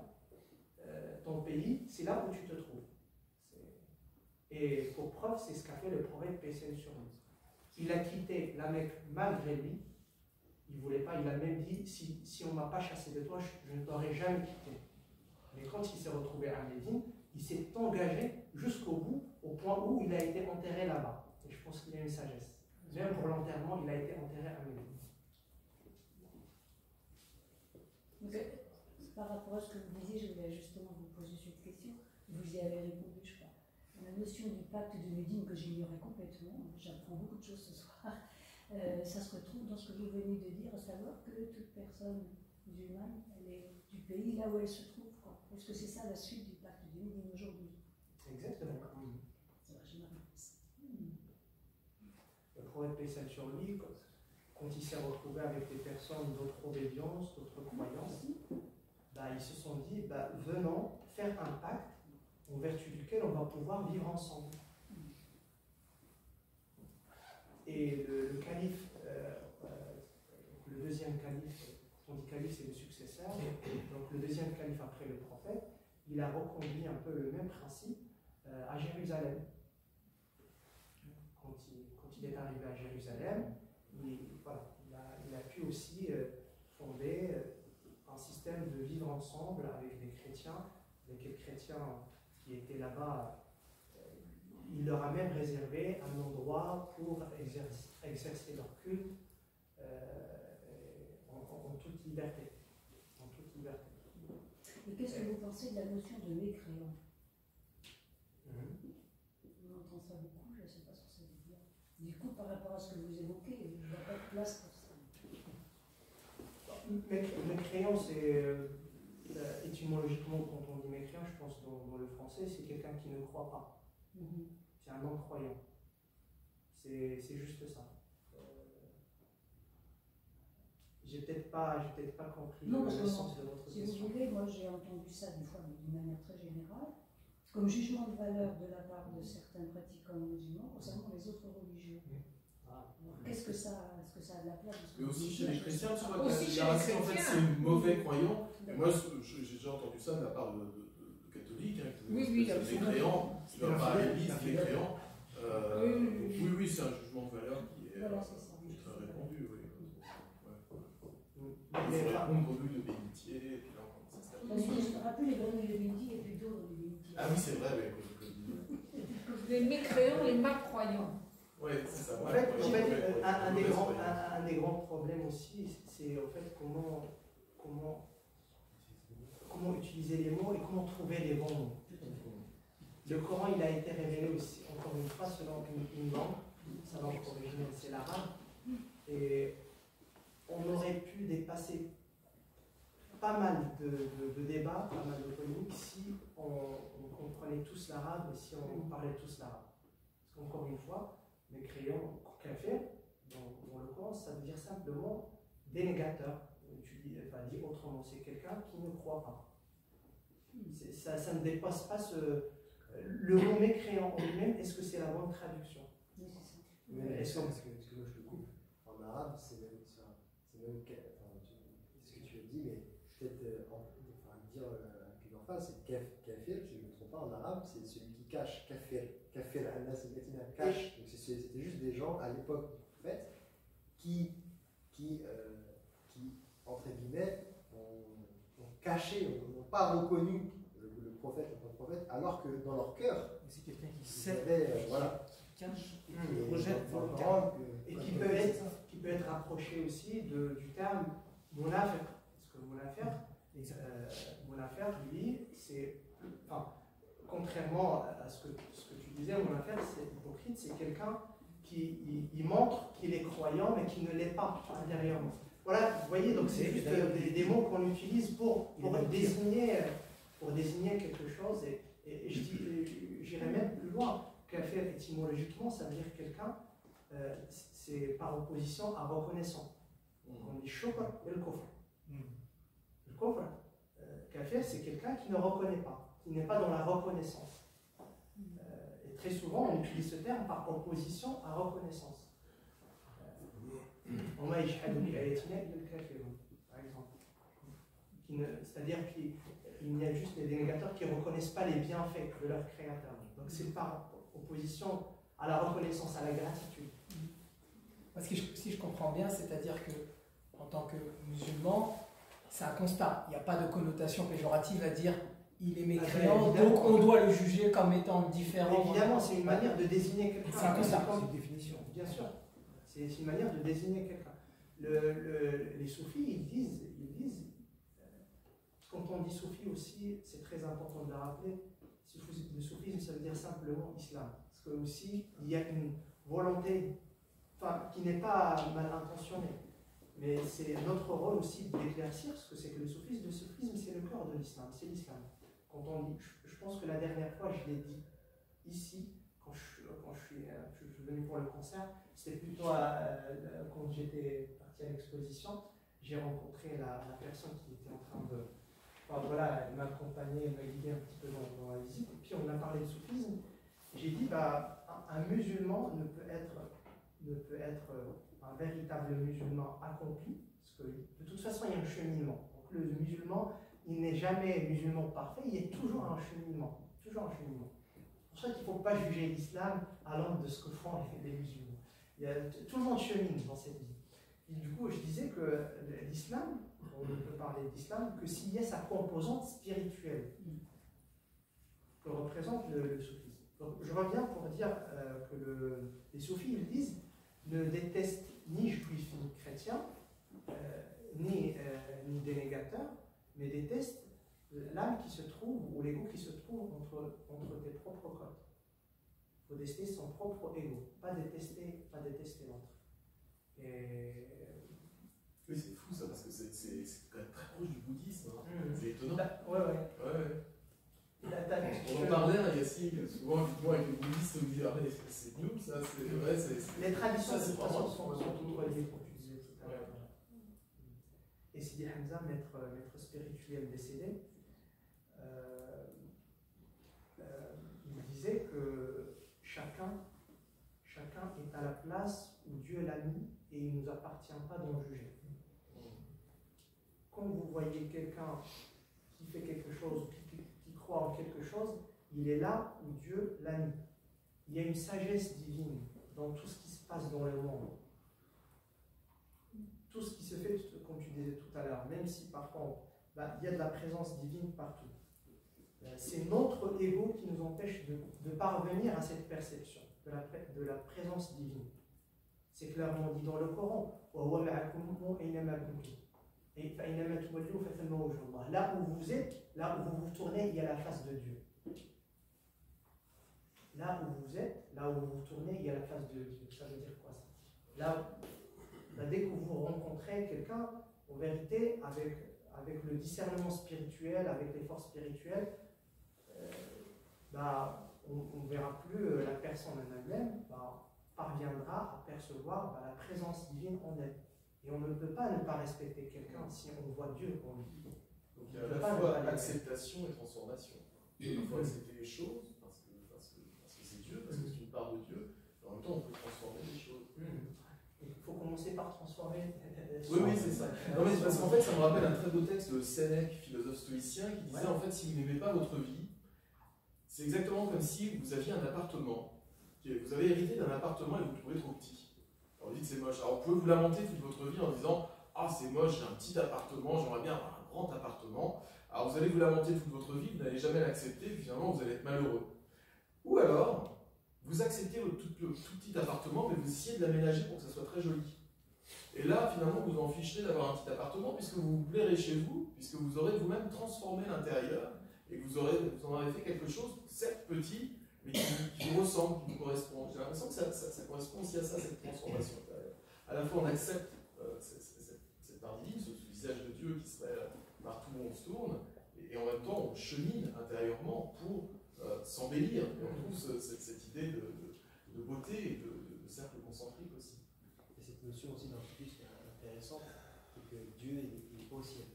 ton pays, c'est là où tu te trouves. Et pour preuve, c'est ce qu'a fait le prophète paix sur lui. Il a quitté la Mecque malgré lui. Il ne voulait pas, il a même dit si on ne m'a pas chassé de toi, je ne t'aurais jamais quitté. Mais quand il s'est retrouvé à Médine, il s'est engagé jusqu'au bout, au point où il a été enterré là-bas. Et je pense qu'il a une sagesse. Même pour l'enterrement, il a été enterré à Médine. Par rapport à ce que vous disiez, je voulais justement vous poser cette question. Vous y avez répondu, je crois. La notion du pacte de Médine que j'ignorais complètement, j'apprends beaucoup de choses ce soir, ça se retrouve dans ce que vous venez de dire, à savoir que toute personne musulmane, elle est du pays là où elle se trouve. Est-ce que c'est ça la suite du pacte de Médine aujourd'hui? Exactement. Ça va, j'ai ma réponse. Le prophète paix sur lui, quand il s'est retrouvé avec des personnes d'autres obédiences, d'autres croyances, ils se sont dit, venons faire un pacte en vertu duquel on va pouvoir vivre ensemble. Et le calife, le deuxième calife, on dit calife c'est le successeur, donc le deuxième calife après le prophète, il a reconduit un peu le même principe à Jérusalem. Quand il est arrivé à Jérusalem, il a pu aussi fonder un système de vivre ensemble avec des chrétiens, avec les chrétiens qui étaient là-bas. Il leur a même réservé un endroit pour exercer leur culte en toute liberté. En toute liberté. Et qu'est-ce que vous pensez de la notion de mécréant? On entend ça beaucoup, je ne sais pas ce que ça veut dire. Du coup, par rapport à ce que vous évoquez, il n'y a pas de place pour ça. Mécréant, c'est étymologiquement, quand on dit mécréant, je pense dans le français, c'est quelqu'un qui ne croit pas. C'est un non-croyant. C'est juste ça. J'ai peut-être pas compris le sens de votre question. Si vous voulez, moi j'ai entendu ça des fois, mais d'une manière très générale, comme jugement de valeur de la part de certains pratiquants musulmans concernant les autres religions. Qu'est-ce que ça, est-ce que ça a de la place? Mais aussi chez les chrétiens, tu vois, en fait, c'est mauvais croyant. Et moi, j'ai déjà entendu ça de la part de catholiques, oui, c'est mécréant, tu vas pas à l'église, mécréant. Oui, c'est un jugement de valeur qui est très répandu. Il faut répondre aux grenouilles de bénitier, et puis là, ça se termine. Parce que je me rappelle les grenouilles de midi et puis d'autres de midi. Ah oui, c'est vrai, Les mécréants, les malcroyants. Oui, c'est ça. En fait, un des grands problèmes aussi, c'est en fait comment utiliser les mots et comment trouver les bons mots. Le Coran, il a été révélé aussi, encore une fois, selon une langue. Sa langue originelle, c'est l'arabe. Et on aurait pu dépasser pas mal de débats, pas mal de polémiques si on comprenait tous l'arabe et si on parlait tous l'arabe. Parce qu'encore une fois, mécréant, kafir, dans le Coran, ça veut dire simplement dénégateur. Dit autrement, c'est quelqu'un qui ne croit pas. Ça ne dépasse pas le mot mécréant en lui-même. Est-ce que c'est la bonne traduction? Oui, c'est ça. Mais est-ce que moi je te coupe, en arabe, c'est même ce que tu as dit, mais peut-être dire avec une emphase, c'est kafir, si je ne me trompe pas, en arabe, c'est celui qui cache, kafir, c'est cache. Donc c'était juste des gens à l'époque du prophète qui entre guillemets, ont caché, n'ont pas reconnu le prophète en tant que prophète, alors que dans leur cœur, c'est quelqu'un qui sait, voilà, qui cache, qui rejette volontairement, et qui peut être rapproché aussi du terme munafiq. Parce que munafiq, lui, c'est, enfin, contrairement à ce que tu disais, munafiq, c'est hypocrite, c'est quelqu'un qui il montre qu'il est croyant mais qui ne l'est pas intérieurement. Voilà, vous voyez, donc c'est juste des mots qu'on utilise pour désigner quelque chose. Et j'irais même plus loin. Kafir, étymologiquement, ça veut dire quelqu'un, c'est par opposition à reconnaissant. On dit shukr et le kofr. Le kofr, kafir, c'est quelqu'un qui ne reconnaît pas, qui n'est pas dans la reconnaissance. Et très souvent, on utilise ce terme par opposition à reconnaissance. Par exemple. C'est-à-dire qu'il y a juste des négateurs qui ne reconnaissent pas les bienfaits de leur créateur. Donc c'est par opposition à la reconnaissance, à la gratitude. Parce que si je comprends bien, c'est-à-dire que en tant que musulman, c'est un constat. Il n'y a pas de connotation péjorative à dire il est mécréant, donc on doit le juger comme étant différent. Évidemment, c'est une manière de désigner quelqu'un. C'est un constat. C'est une définition. Bien sûr. C'est une manière de désigner quelqu'un. Les soufis, ils disent, quand on dit soufi aussi, c'est très important de le rappeler, le soufisme, ça veut dire simplement islam. Parce que aussi, il y a une volonté, qui n'est pas mal intentionnée, mais c'est notre rôle aussi d'éclaircir ce que c'est que le soufisme. Le soufisme, c'est le cœur de l'islam, c'est l'islam. Quand on dit, je pense que la dernière fois, je l'ai dit ici, quand je suis venu pour le concert, c'était plutôt quand j'étais parti à l'exposition, j'ai rencontré la personne qui était en train de... elle m'accompagnait, elle m'a guidé un petit peu dans la visite, et puis on a parlé de soufisme. J'ai dit, un musulman ne peut être un véritable musulman accompli, parce que de toute façon il y a un cheminement. Donc le musulman, il n'est jamais musulman parfait, il y a toujours un cheminement. Toujours un cheminement. C'est pour ça qu'il ne faut pas juger l'islam à l'aune de ce que font les musulmans. Tout le monde chemine dans cette vie. Et du coup, je disais que l'islam, on ne peut parler d'islam que s'il y a sa composante spirituelle que représente le soufisme. Donc, je reviens pour dire que les soufis, ils disent, ne détestent ni juifs ni chrétiens, ni dénégateurs, mais détestent l'âme qui se trouve, ou l'ego qui se trouve entre tes propres côtes. Il faut détester son propre ego, pas détester l'autre. Oui, c'est fou ça, parce que c'est quand même très proche du bouddhisme. Hein. C'est étonnant. Ouais. On en parlait, Yassine, souvent avec le bouddhisme, on dit ah, mais c'est nous ça, c'est. Les traditions c'est vraiment sont toutes reliées, comme tu disais tout à l'heure. Et Sidi Hamza, maître spirituel décédé, il disait que chacun est à la place où Dieu l'a mis et il ne nous appartient pas d'en juger. Quand vous voyez quelqu'un qui fait quelque chose, qui croit en quelque chose, il est là où Dieu l'a mis. Il y a une sagesse divine dans tout ce qui se passe dans le monde. Tout ce qui se fait, comme tu disais tout à l'heure, même si parfois il y a de la présence divine partout. C'est notre ego qui nous empêche de parvenir à cette perception de la présence divine. C'est clairement dit dans le Coran. Là où vous êtes, là où vous vous tournez, il y a la face de Dieu. Là où vous êtes, là où vous vous tournez, il y a la face de Dieu. Ça veut dire quoi ça? Là, dès que vous rencontrez quelqu'un, en vérité, avec le discernement spirituel, avec les forces spirituelles, on ne verra plus la personne en elle-même, parviendra à percevoir la présence divine en elle. Et on ne peut pas ne pas respecter quelqu'un si on voit Dieu en lui. Donc il y a à la fois acceptation et transformation. Il faut accepter les choses parce que c'est Dieu, parce que c'est une part de Dieu, et en même temps on peut transformer les choses. Il faut commencer par transformer. Oui, c'est ça. Non, mais parce qu'en fait, ça me rappelle un très beau texte de Sénèque, philosophe stoïcien, qui disait en fait, si vous n'aimez pas votre vie, c'est exactement comme si vous aviez un appartement. Vous avez hérité d'un appartement et vous le trouvez trop petit. Alors vous dites c'est moche. Alors vous pouvez vous lamenter toute votre vie en disant ah c'est moche, j'ai un petit appartement, j'aimerais bien avoir un grand appartement. Alors vous allez vous lamenter toute votre vie, vous n'allez jamais l'accepter, puis finalement vous allez être malheureux. Ou alors, vous acceptez votre tout petit appartement, mais vous essayez de l'aménager pour que ça soit très joli. Et là, finalement, vous en fichez d'avoir un petit appartement, puisque vous vous plairez chez vous, puisque vous aurez vous-même transformé l'intérieur, et que vous en avez fait quelque chose, certes petit, mais qui vous ressemble, qui vous correspond. J'ai l'impression que ça correspond aussi à ça, cette transformation intérieure. À la fois, on accepte cette part divine, ce visage de Dieu qui serait partout où on se tourne, et en même temps, on chemine intérieurement pour s'embellir. Et on trouve cette idée de beauté et de cercle concentrique aussi. Et cette notion aussi dans le Christ qui est intéressante, c'est que Dieu est pas au ciel.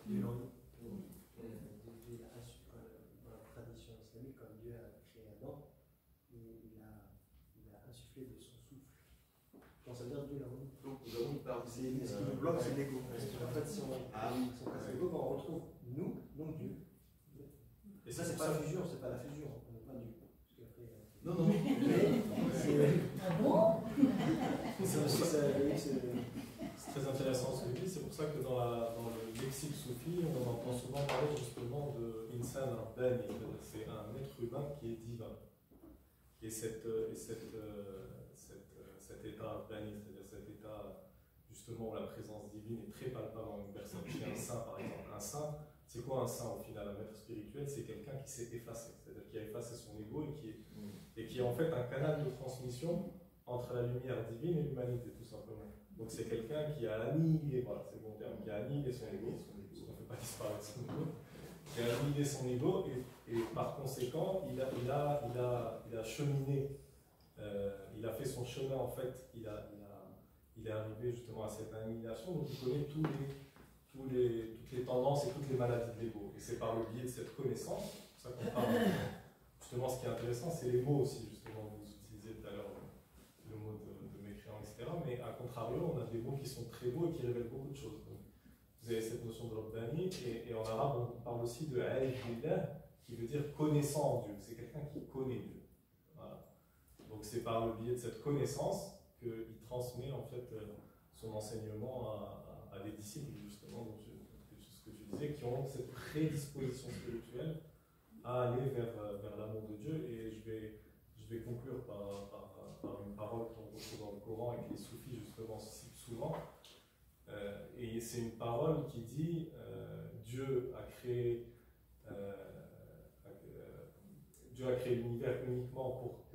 Dieu est en nous. Dieu, dans la tradition islamique, comme Dieu a créé Adam, il a insufflé de son souffle. Donc ça veut dire Dieu est en nous. Donc nous avons une part de ce qui nous bloque, c'est l'ego. En fait, si on casse l'ego, quand on retrouve nous, donc Dieu. Et ça, c'est pas la fusion, c'est pas la fusion. On n'est pas Dieu. Non. Ah bon? C'est très intéressant ce que tu dis, c'est pour ça que dans le lexique soufi, on entend souvent parler justement de insan al-bani, c'est un être humain qui est divin. Et cet état bani, c'est-à-dire cet état justement où la présence divine est très palpable en une personne, chez un saint par exemple. Un saint, c'est quoi un saint au final? Un maître spirituel, c'est quelqu'un qui s'est effacé, c'est-à-dire qui a effacé son ego et qui est en fait un canal de transmission entre la lumière divine et l'humanité, tout simplement. Donc c'est quelqu'un qui a annihilé, voilà, c'est le bon terme, qui a annihilé son ego, parce qu'on ne fait pas disparaître son ego, qui a annihilé son ego et par conséquent, il a cheminé, il a fait son chemin en fait, il est arrivé justement à cette annihilation, donc il connaît toutes les tendances et toutes les maladies de l'ego. Et c'est par le biais de cette connaissance, c'est pour ça qu'on parle. Justement, ce qui est intéressant, c'est les mots aussi, justement, vous utilisez tout à l'heure le mot de mécréant, etc. Mais à contrario, on a des mots qui sont très beaux et qui révèlent beaucoup de choses. Donc, vous avez cette notion de Rabbani, et en arabe, on parle aussi de Aïd Billah, qui veut dire connaissant en Dieu. C'est quelqu'un qui connaît Dieu. Voilà. Donc, c'est par le biais de cette connaissance qu'il transmet en fait son enseignement à des disciples, justement, donc, ce que tu disais, qui ont cette prédisposition spirituelle à aller vers l'amour de Dieu. Et je vais conclure par une parole qu'on retrouve dans le Coran et que les soufis justement citent souvent. Et c'est une parole qui dit Dieu a créé l'univers uniquement pour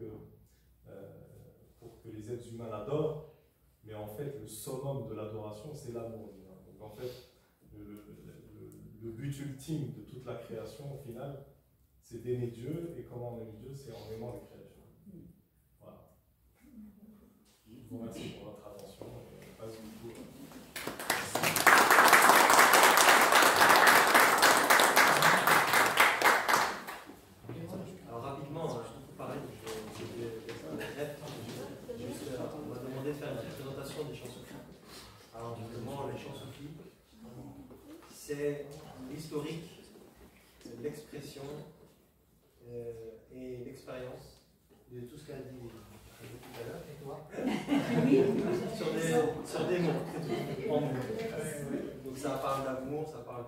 que les êtres humains l'adorent, mais en fait le summum de l'adoration c'est l'amour divin. Donc en fait le but ultime de toute la création au final, c'est d'aimer Dieu, et comment on aime Dieu, c'est en aimant les créatures. Voilà. Je vous remercie pour votre attention. Et passe du coup. Alors rapidement, pareil, on m'a demandé de faire une petite présentation des chants soufis. Alors justement, les chants soufis, c'est l'historique, c'est l'expression et l'expérience de tout ce qu'a dit tout à l'heure. Et toi sur des mots. En mots. Donc ça parle d'amour, ça parle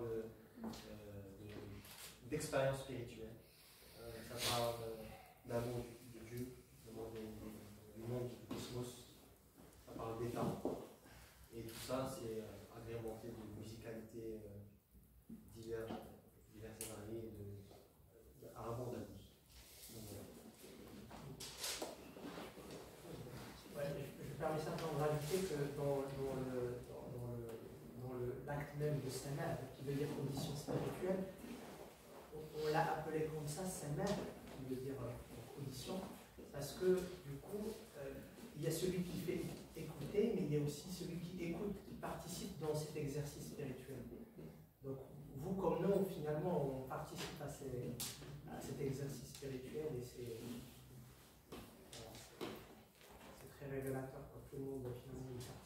d'expérience spirituelle, ça parle d'amour de Dieu, du monde du cosmos, ça parle d'état. Et tout ça, c'est agrémenté de musicalité diverses et variées à abondance. Je me permets simplement de rajouter que dans l'acte même de Samer, qui veut dire condition spirituelle, on l'a appelé comme ça Samer, qui veut dire condition, parce que du coup, il y a celui qui fait écouter, mais il y a aussi celui qui écoute, qui participe dans cet exercice spirituel. Donc, vous comme nous, nous, finalement, on participe à cet exercice spirituel et c'est très révélateur pour tout le monde, finalement, y participe.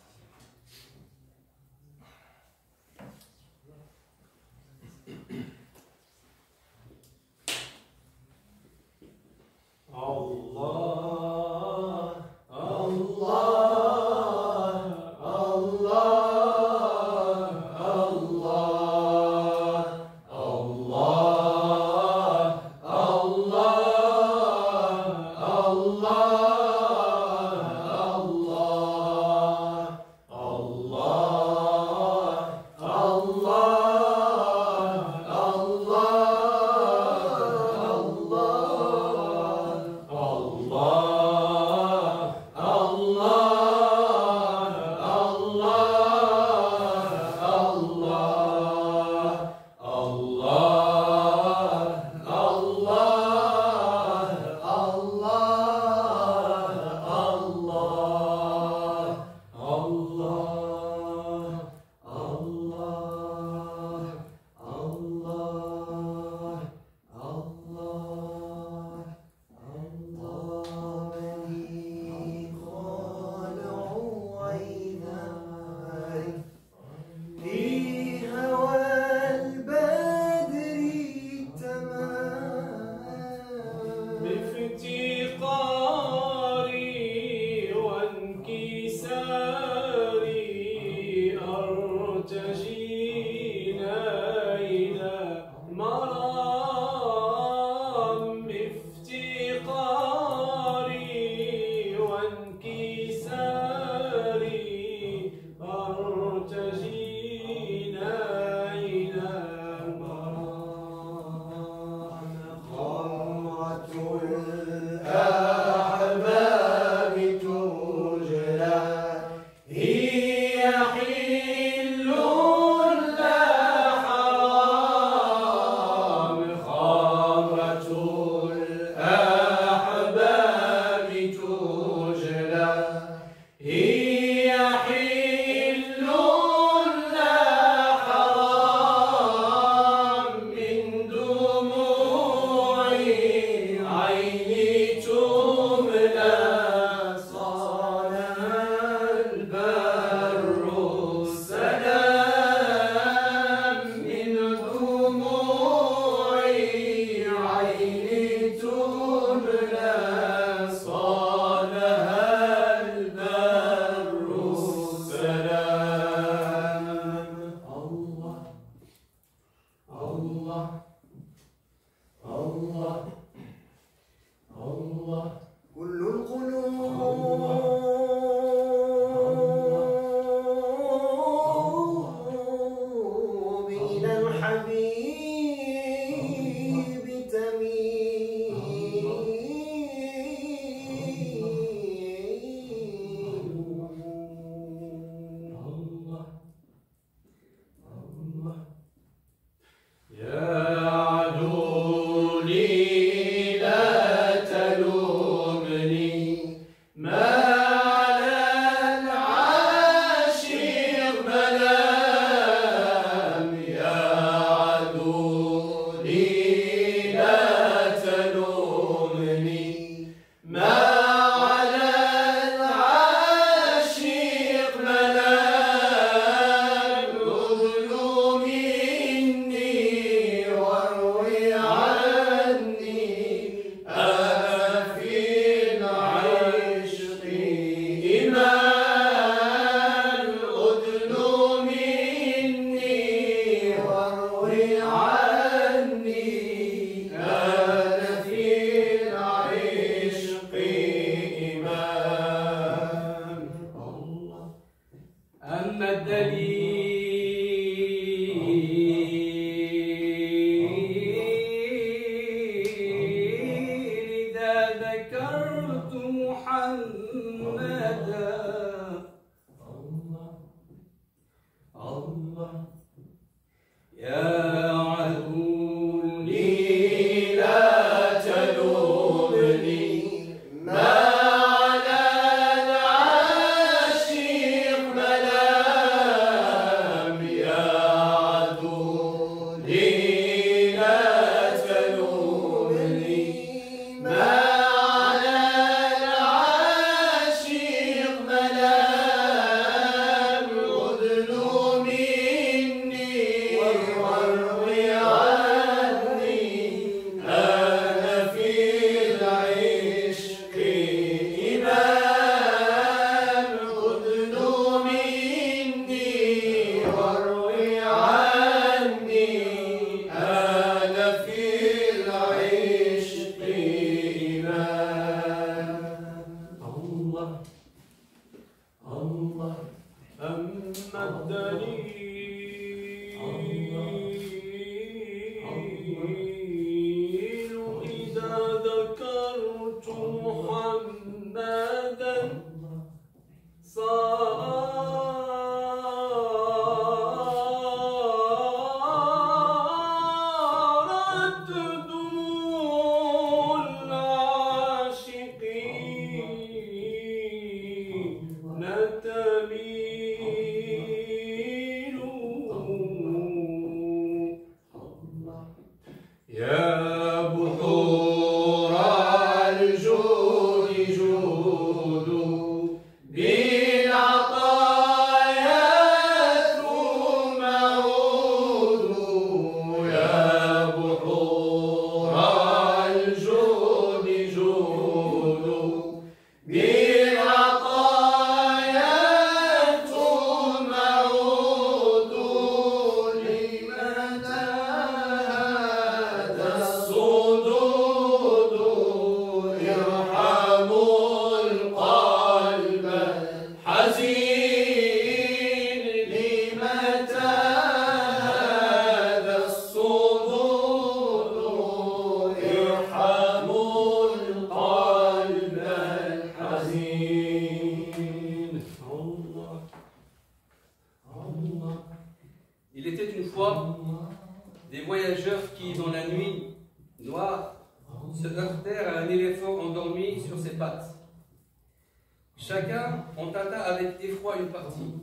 Chacun en tâta avec effroi une partie.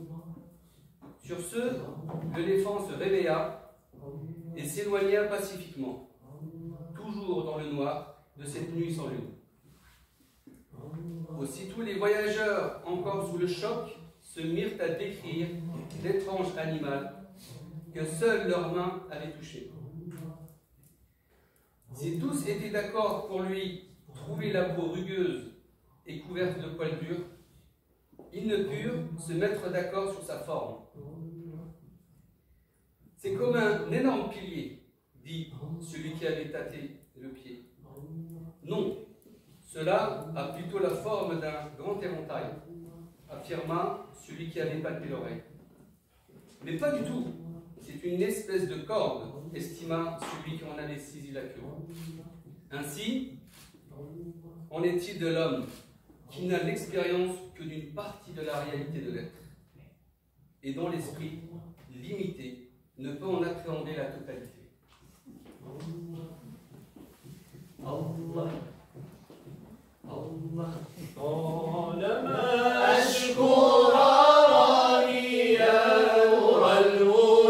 Sur ce, l'éléphant se réveilla et s'éloigna pacifiquement, toujours dans le noir de cette nuit sans lune. Aussitôt les voyageurs, encore sous le choc, se mirent à décrire l'étrange animal que seules leurs mains avaient touché. Si tous étaient d'accord pour lui trouver la peau rugueuse et couverte de poils durs, ils ne purent se mettre d'accord sur sa forme. C'est comme un énorme pilier, dit celui qui avait tâté le pied. Non, cela a plutôt la forme d'un grand éventail, affirma celui qui avait palpé l'oreille. Mais pas du tout, c'est une espèce de corde, estima celui qui en avait saisi la queue. Ainsi, en est-il de l'homme qui n'a l'expérience que d'une partie de la réalité de l'être, et dont l'esprit, limité, ne peut en appréhender la totalité. Allah. Allah. الجود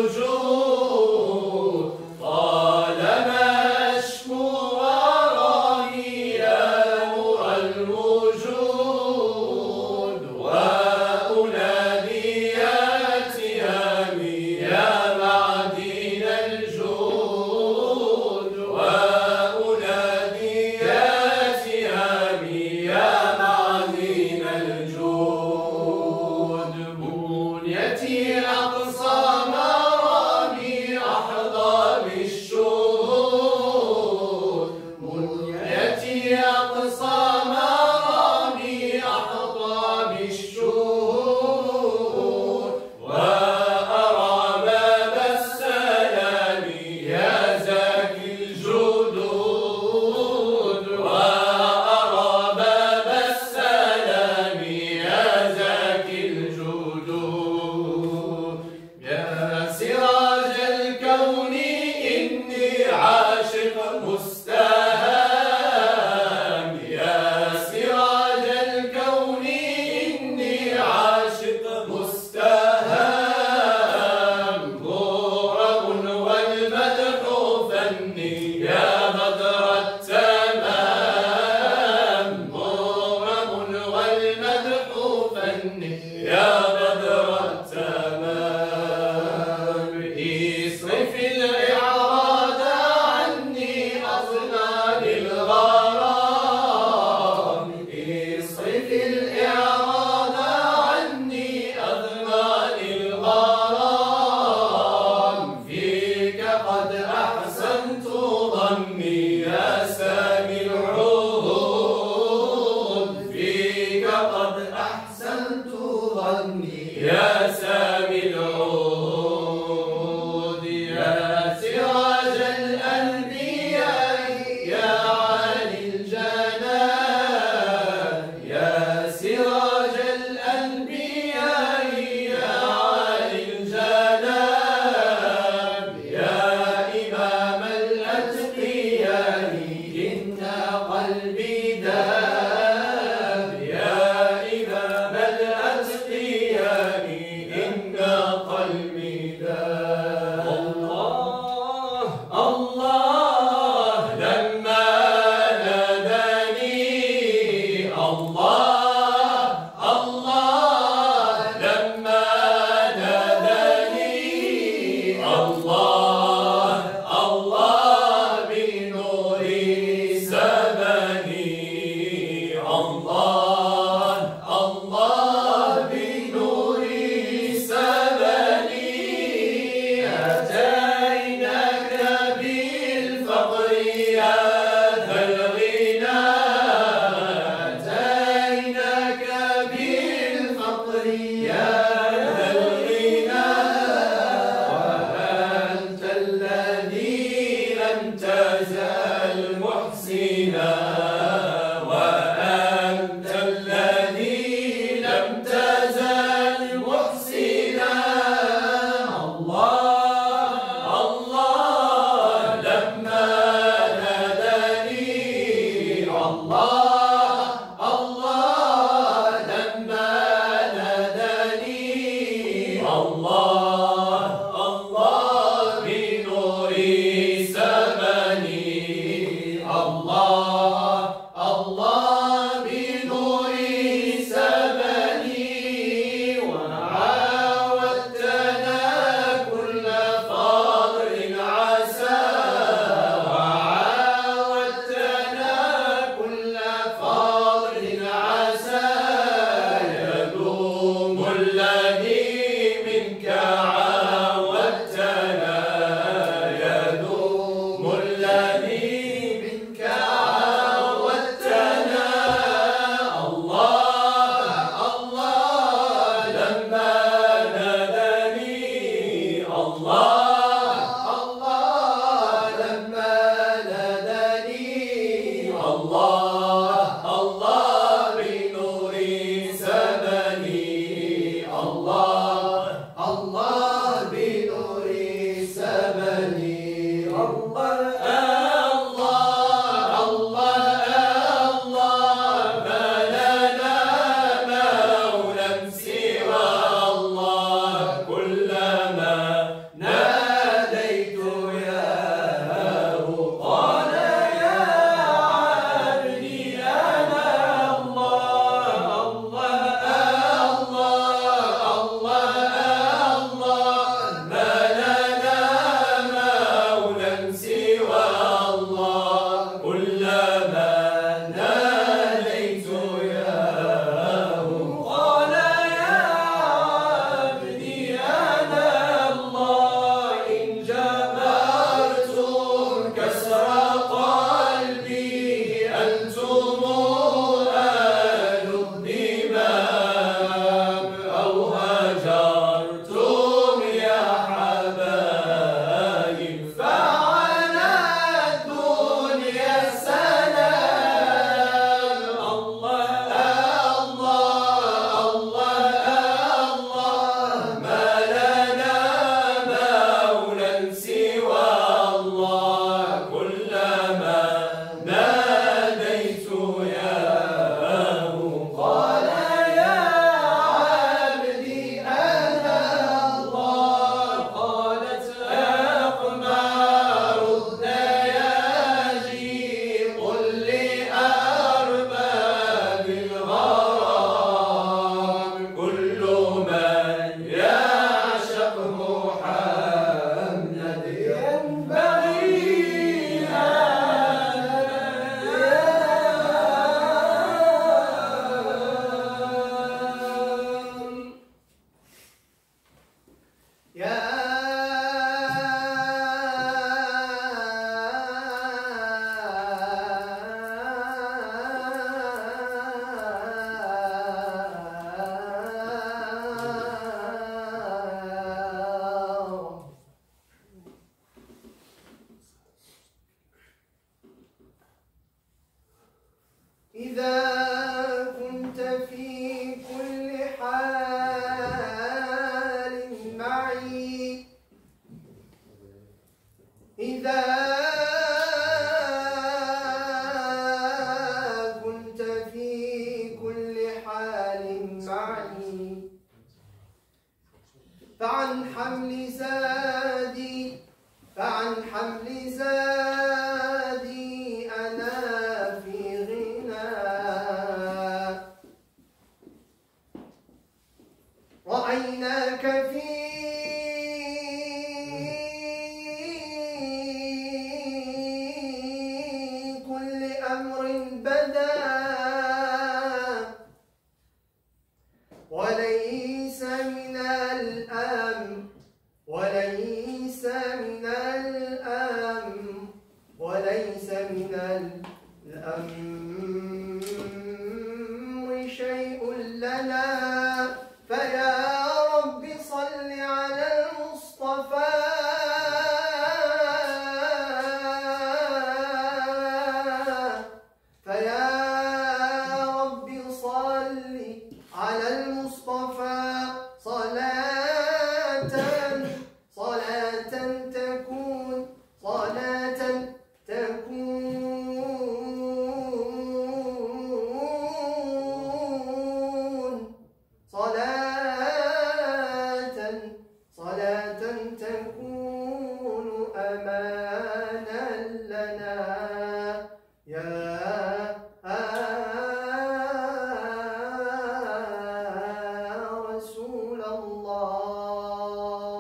رسول الله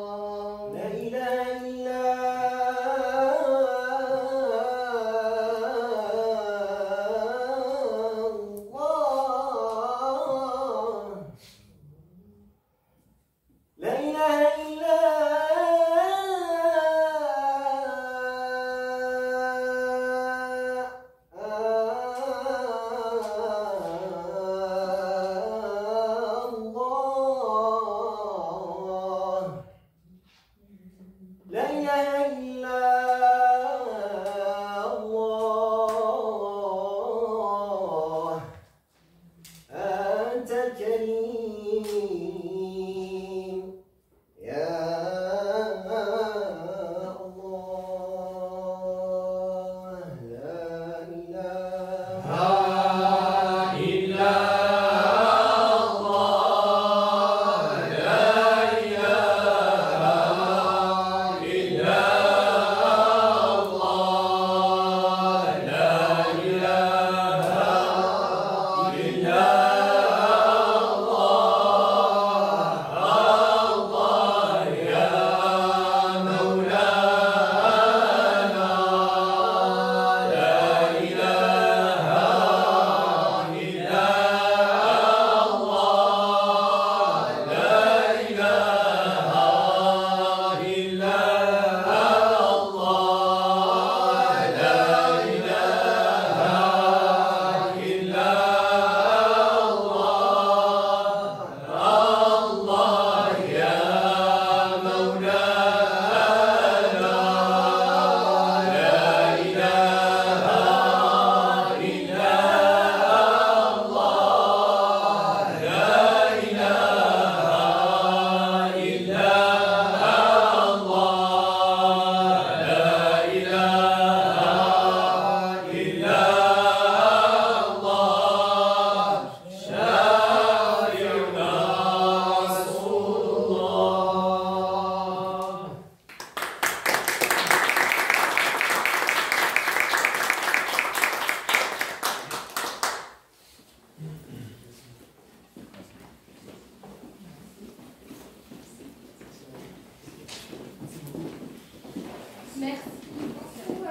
Merci beaucoup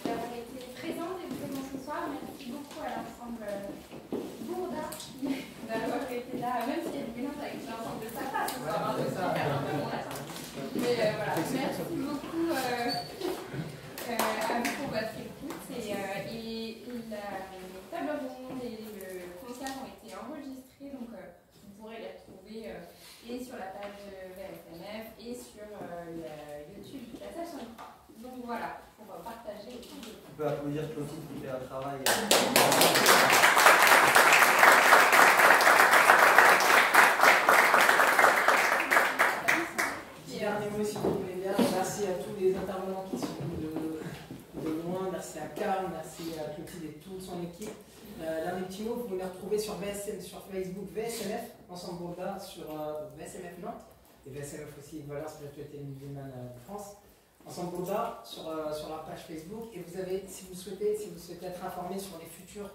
d'avoir été présente et présent ce soir. Merci beaucoup à l'ensemble Bourda d'avoir été là, même s'il y a du mélange avec l'ensemble de Sapa ce soir. Donc c'est un peu mon latin. Mais voilà, merci beaucoup à vous pour votre écoute. Et la table ronde et le concert ont été enregistrés, donc vous pourrez les retrouver et sur la page VSMF et sur le YouTube de la station. Donc voilà, pour partager autour de vous. On peut applaudir Clotilde qui fait un travail. Petit dernier mot, si vous voulez bien. Merci à tous les intervenants qui sont venus de loin. Merci à Karl, merci à Clotilde et toute son équipe. L'un des petits mots, vous pouvez les retrouver sur Facebook VSMF, Ensemble Bourda, sur VSMF Nantes, et VSMF aussi, Valeurs Spiritualité Musulmane de France. Ensemble Bourda sur la page Facebook. Et vous avez, si vous souhaitez être informé sur les futurs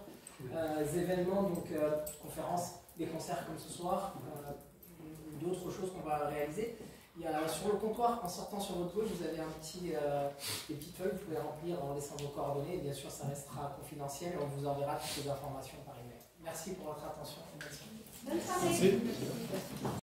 événements, donc conférences, des concerts comme ce soir, d'autres choses qu'on va réaliser. Il y a sur le comptoir, en sortant sur votre gauche, vous avez des petites feuilles que vous pouvez remplir en laissant vos coordonnées. Et bien sûr, ça restera confidentiel et on vous enverra toutes les informations par email. Merci pour votre attention. Bonne soirée.